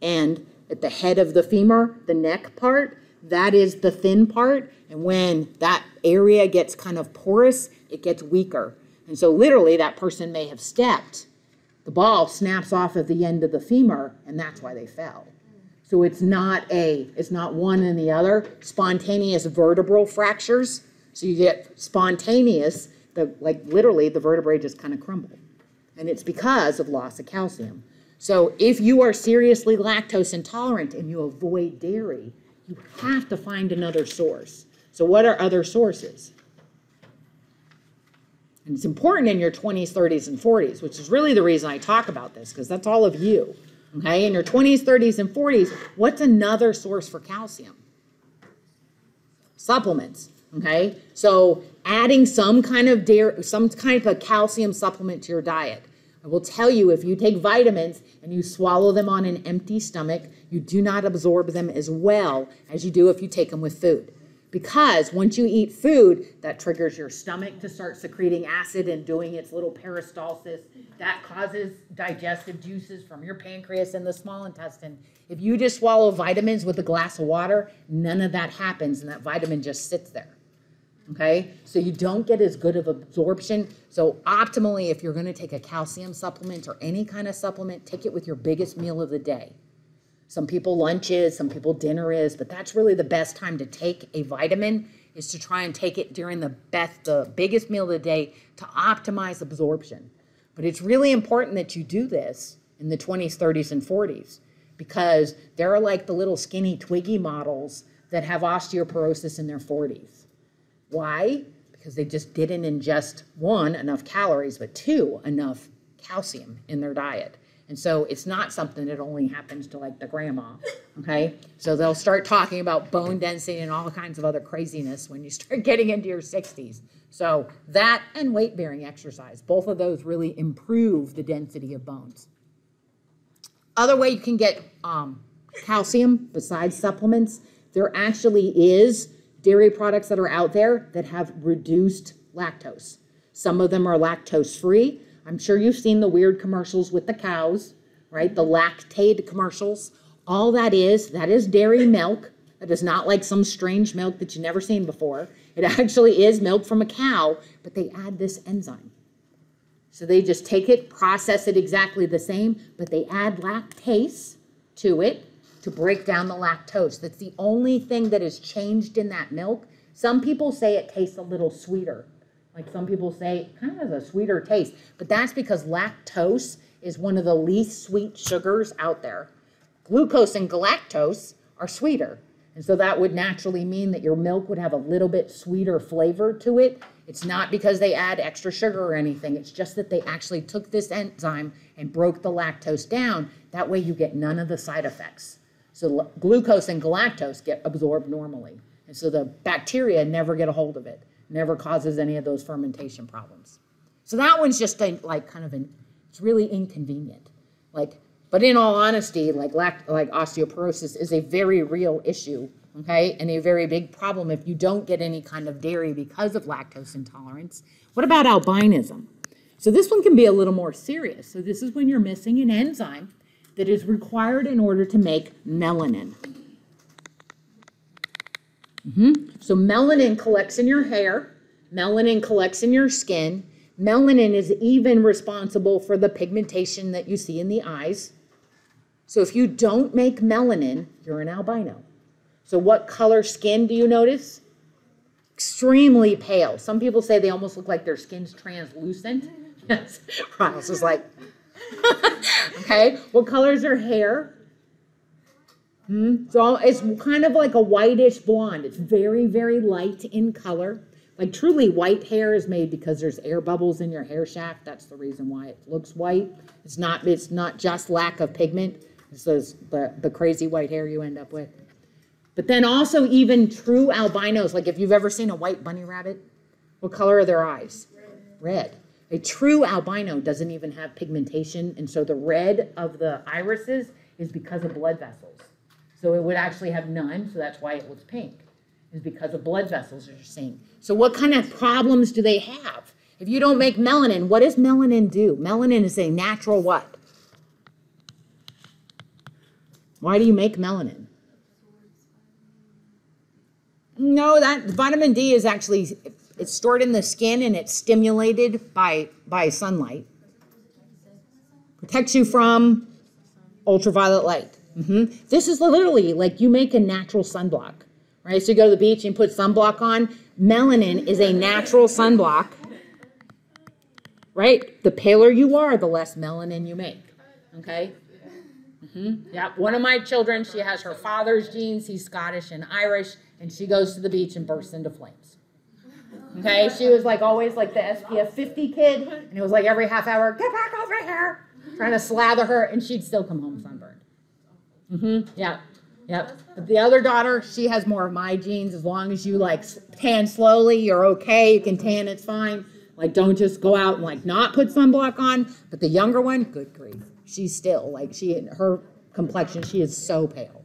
And at the head of the femur, the neck part, that is the thin part. And when that area gets kind of porous, it gets weaker. And so literally that person may have stepped. The ball snaps off at the end of the femur, and that's why they fell. So it's not one and the other. Spontaneous vertebral fractures. So you get spontaneous, literally the vertebrae just kind of crumble. And it's because of loss of calcium. So if you are seriously lactose intolerant and you avoid dairy, you have to find another source. So what are other sources? And it's important in your 20s, 30s, and 40s, which is really the reason I talk about this, because that's all of you. Okay, in your 20s, 30s, and 40s, what's another source for calcium? Supplements. Okay, so adding some kind of a calcium supplement to your diet. I will tell you, if you take vitamins and you swallow them on an empty stomach, you do not absorb them as well as you do if you take them with food. Because once you eat food, that triggers your stomach to start secreting acid and doing its little peristalsis. That causes digestive juices from your pancreas and the small intestine. If you just swallow vitamins with a glass of water, none of that happens and that vitamin just sits there. Okay, so you don't get as good of absorption. So optimally, if you're going to take a calcium supplement or any kind of supplement, take it with your biggest meal of the day. Some people lunch is, some people dinner is, but that's really the best time to take a vitamin, is to try and take it during the biggest meal of the day to optimize absorption. But it's really important that you do this in the 20s, 30s, and 40s, because there are like the little skinny twiggy models that have osteoporosis in their 40s. Why? Because they just didn't ingest, one, enough calories, but two, enough calcium in their diet. And so it's not something that only happens to like the grandma, okay? So they'll start talking about bone density and all kinds of other craziness when you start getting into your 60s. So that and weight-bearing exercise, both of those really improve the density of bones. Other way you can get calcium besides supplements, there actually is dairy products that are out there that have reduced lactose. Some of them are lactose-free. I'm sure you've seen the weird commercials with the cows, right? The Lactaid commercials. All that is dairy milk That is not like some strange milk that you've never seen before. It actually is milk from a cow, but they add this enzyme. So they just take it, process it exactly the same, but they add lactase to it to break down the lactose. That's the only thing that is changed in that milk. Some people say it tastes a little sweeter. Like some people say it kind of has a sweeter taste, but that's because lactose is one of the least sweet sugars out there. Glucose and galactose are sweeter. And so that would naturally mean that your milk would have a little bit sweeter flavor to it. It's not because they add extra sugar or anything. It's just that they actually took this enzyme and broke the lactose down. That way you get none of the side effects. So glucose and galactose get absorbed normally. And so the bacteria never get a hold of it. Never causes any of those fermentation problems. So that one's just it's really inconvenient. But in all honesty, like osteoporosis is a very real issue, okay, and a very big problem if you don't get any kind of dairy because of lactose intolerance. What about albinism? So this one can be a little more serious. So this is when you're missing an enzyme that is required in order to make melanin. So melanin collects in your hair, melanin collects in your skin. Melanin is even responsible for the pigmentation that you see in the eyes. So if you don't make melanin, you're an albino. So what color skin do you notice? Extremely pale. Some people say they almost look like their skin's translucent. Yes, Ross is like, okay. What color is her hair? So it's kind of like a whitish blonde. It's very, very light in color. Like truly white hair is made because there's air bubbles in your hair shaft. That's the reason why it looks white. It's not just lack of pigment. It's the crazy white hair you end up with. But then also even true albinos, like if you've ever seen a white bunny rabbit, what color are their eyes? Red. A true albino doesn't even have pigmentation, and so the red of the irises is because of blood vessels. So it would actually have none, so that's why it looks pink, is because of blood vessels you're seeing. So what kind of problems do they have? If you don't make melanin, what does melanin do? Melanin is a natural what? Why do you make melanin? No, that vitamin D is actually, it's stored in the skin and it's stimulated by sunlight. Protects you from ultraviolet light. This is literally like you make a natural sunblock, right? So you go to the beach and put sunblock on. Melanin is a natural sunblock, right? The paler you are, the less melanin you make, okay? Yeah, one of my children, she has her father's genes. He's Scottish and Irish, and she goes to the beach and bursts into flames. Okay, she was like always like the SPF 50 kid, and it was like every half hour, get back over here, trying to slather her, and she'd still come home sunburned. Yeah. But the other daughter, she has more of my genes. As long as you like tan slowly, you're okay. You can tan, it's fine. Like don't just go out and like not put sunblock on. But the younger one, good grief. She's still like her complexion, she is so pale.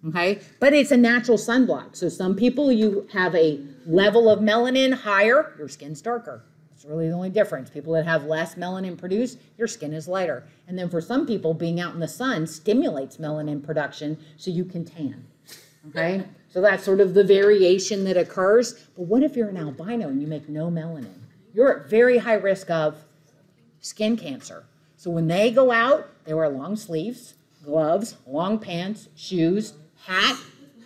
Okay? But it's a natural sunblock. So some people, you have a level of melanin higher, your skin's darker. It's really the only difference. People that have less melanin produced, your skin is lighter. And then for some people, being out in the sun stimulates melanin production so you can tan. Okay? So that's sort of the variation that occurs. But what if you're an albino and you make no melanin? You're at very high risk of skin cancer. So when they go out, they wear long sleeves, gloves, long pants, shoes, hat,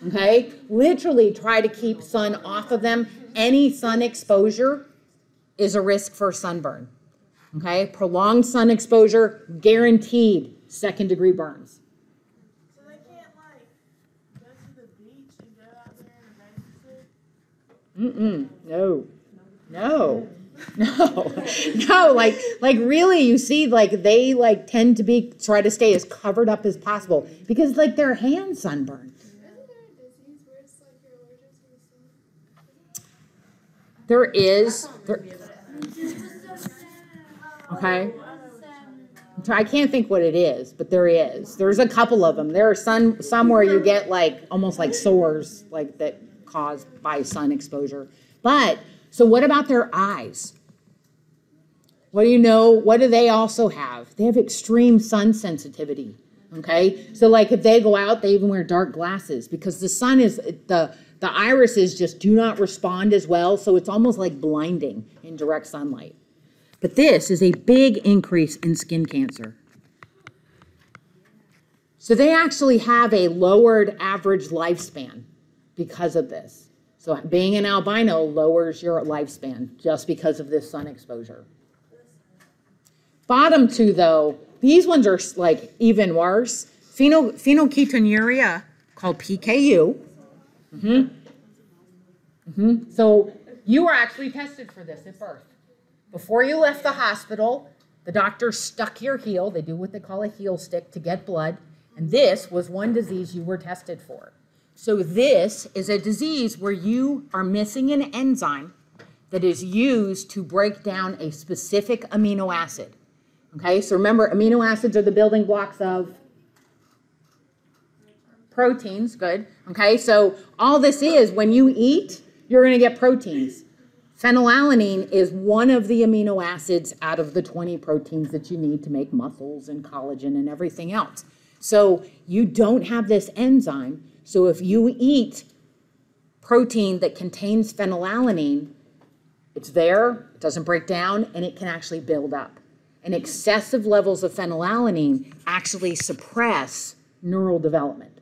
okay? Literally try to keep sun off of them. Any sun exposure is a risk for sunburn, okay? Prolonged sun exposure, guaranteed second-degree burns. So they can't like go to the beach and go out there and race No, like really, you see, like they like tend to try to stay as covered up as possible because like their hands sunburn. Isn't there a disease where it's like you're allergic to the sun? There is. Okay. I can't think what it is, but there is. There's a couple of them. There are some where you get like almost like sores like that caused by sun exposure. But so what about their eyes? What do you know? What do they also have? They have extreme sun sensitivity. Okay, so like if they go out, they even wear dark glasses because the sun is, the irises just do not respond as well, so it's almost like blinding in direct sunlight. But this is a big increase in skin cancer. So they actually have a lowered average lifespan because of this. So being an albino lowers your lifespan just because of this sun exposure. Bottom two, though, these ones are like even worse. Phenylketonuria, called PKU. So you were actually tested for this at birth. Before you left the hospital, the doctor stuck your heel. They do what they call a heel stick to get blood. And this was one disease you were tested for. So this is a disease where you are missing an enzyme that is used to break down a specific amino acid. Okay, so remember, amino acids are the building blocks of proteins. Good. Okay, so all this is, when you eat, you're going to get proteins. Phenylalanine is one of the amino acids out of the 20 proteins that you need to make muscles and collagen and everything else. So you don't have this enzyme. So if you eat protein that contains phenylalanine, it's there, it doesn't break down, and it can actually build up. And excessive levels of phenylalanine actually suppress neural development.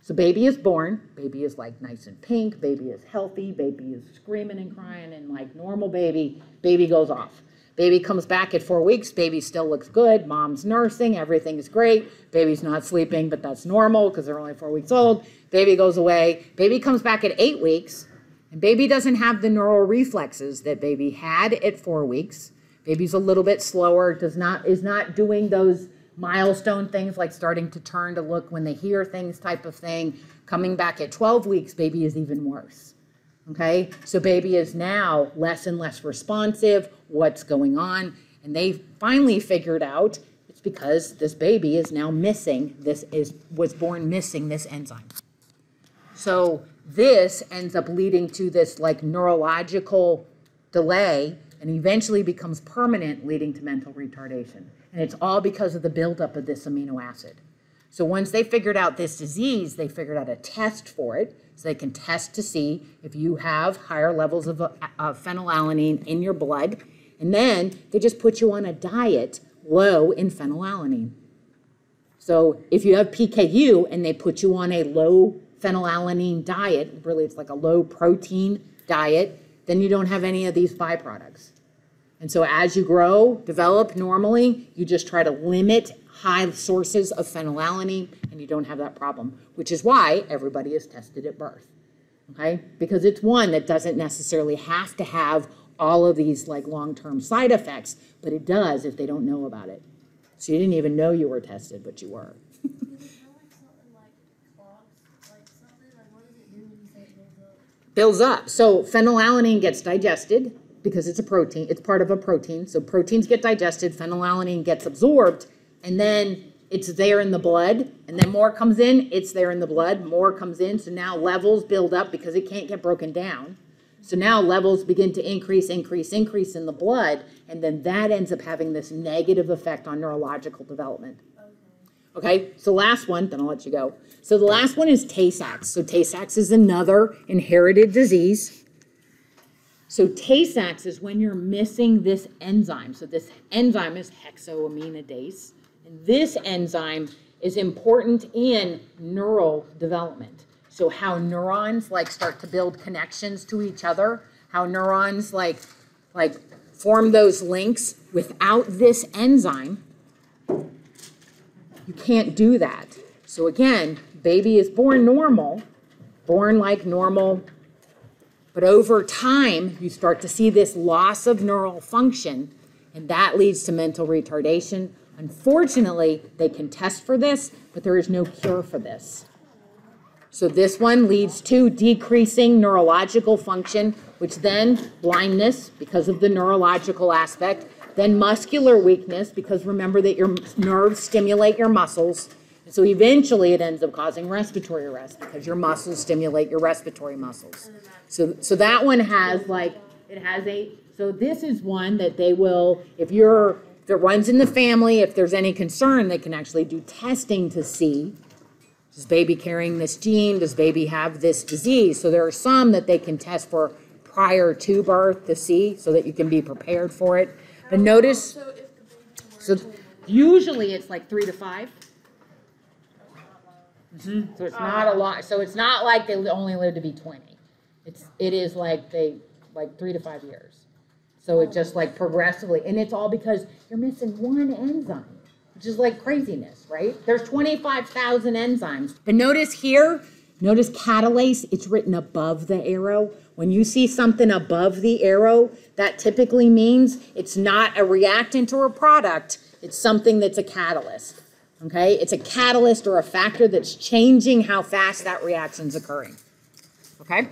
So baby is born, baby is like nice and pink, baby is healthy, baby is screaming and crying, and like normal baby goes off. Baby comes back at 4 weeks, baby still looks good, mom's nursing, everything is great, baby's not sleeping, but that's normal because they're only 4 weeks old. Baby goes away, baby comes back at 8 weeks, and baby doesn't have the neural reflexes that baby had at 4 weeks. Baby's a little bit slower, is not doing those milestone things like starting to turn to look when they hear things type of thing. Coming back at 12 weeks, baby is even worse. Okay, so baby is now less and less responsive. What's going on? And they finally figured out it's because this baby is now missing was born missing this enzyme. So this ends up leading to this like neurological delay and eventually becomes permanent, leading to mental retardation. And it's all because of the buildup of this amino acid. So once they figured out this disease, they figured out a test for it. So they can test to see if you have higher levels of phenylalanine in your blood. And then they just put you on a diet low in phenylalanine. So if you have PKU and they put you on a low phenylalanine diet, really it's like a low protein diet, then you don't have any of these byproducts. And so as you grow, develop normally, you just try to limit high sources of phenylalanine and you don't have that problem, which is why everybody is tested at birth, okay? Because it's one that doesn't necessarily have to have all of these like long-term side effects, but it does if they don't know about it. So you didn't even know you were tested, but you were. Builds up. So phenylalanine gets digested because it's a protein. It's part of a protein. So proteins get digested, phenylalanine gets absorbed, and then it's there in the blood, and then more comes in, it's there in the blood, more comes in. So now levels build up because it can't get broken down. So now levels begin to increase in the blood, and then that ends up having this negative effect on neurological development. Okay, so last one, then I'll let you go. So the last one is Tay-Sachs. So Tay-Sachs is another inherited disease. So Tay-Sachs is when you're missing this enzyme. So this enzyme is hexoaminidase. And this enzyme is important in neural development. So how neurons like start to build connections to each other, how neurons like form those links. Without this enzyme, you can't do that. So again, baby is born normal, born like normal, but over time, you start to see this loss of neural function, and that leads to mental retardation. Unfortunately, they can test for this, but there is no cure for this. So this one leads to decreasing neurological function, which then blindness because of the neurological aspect, then muscular weakness because remember that your nerves stimulate your muscles. And so eventually it ends up causing respiratory arrest because your muscles stimulate your respiratory muscles. So that one has so this is one that they will, if you're if it runs in the family, if there's any concern, they can actually do testing to see, does baby carrying this gene? Does baby have this disease? So there are some that they can test for prior to birth to see so that you can be prepared for it. But notice, So if the baby were so to usually it's like 3 to 5. So it's not a lot. So it's not like they only live to be 20. It is like 3 to 5 years. So it just like progressively, and it's all because you're missing one enzyme, which is like craziness, right? There's 25,000 enzymes. But notice here, notice catalase, it's written above the arrow. When you see something above the arrow, that typically means it's not a reactant or a product, it's something that's a catalyst. Okay, it's a catalyst or a factor that's changing how fast that reaction's occurring. Okay?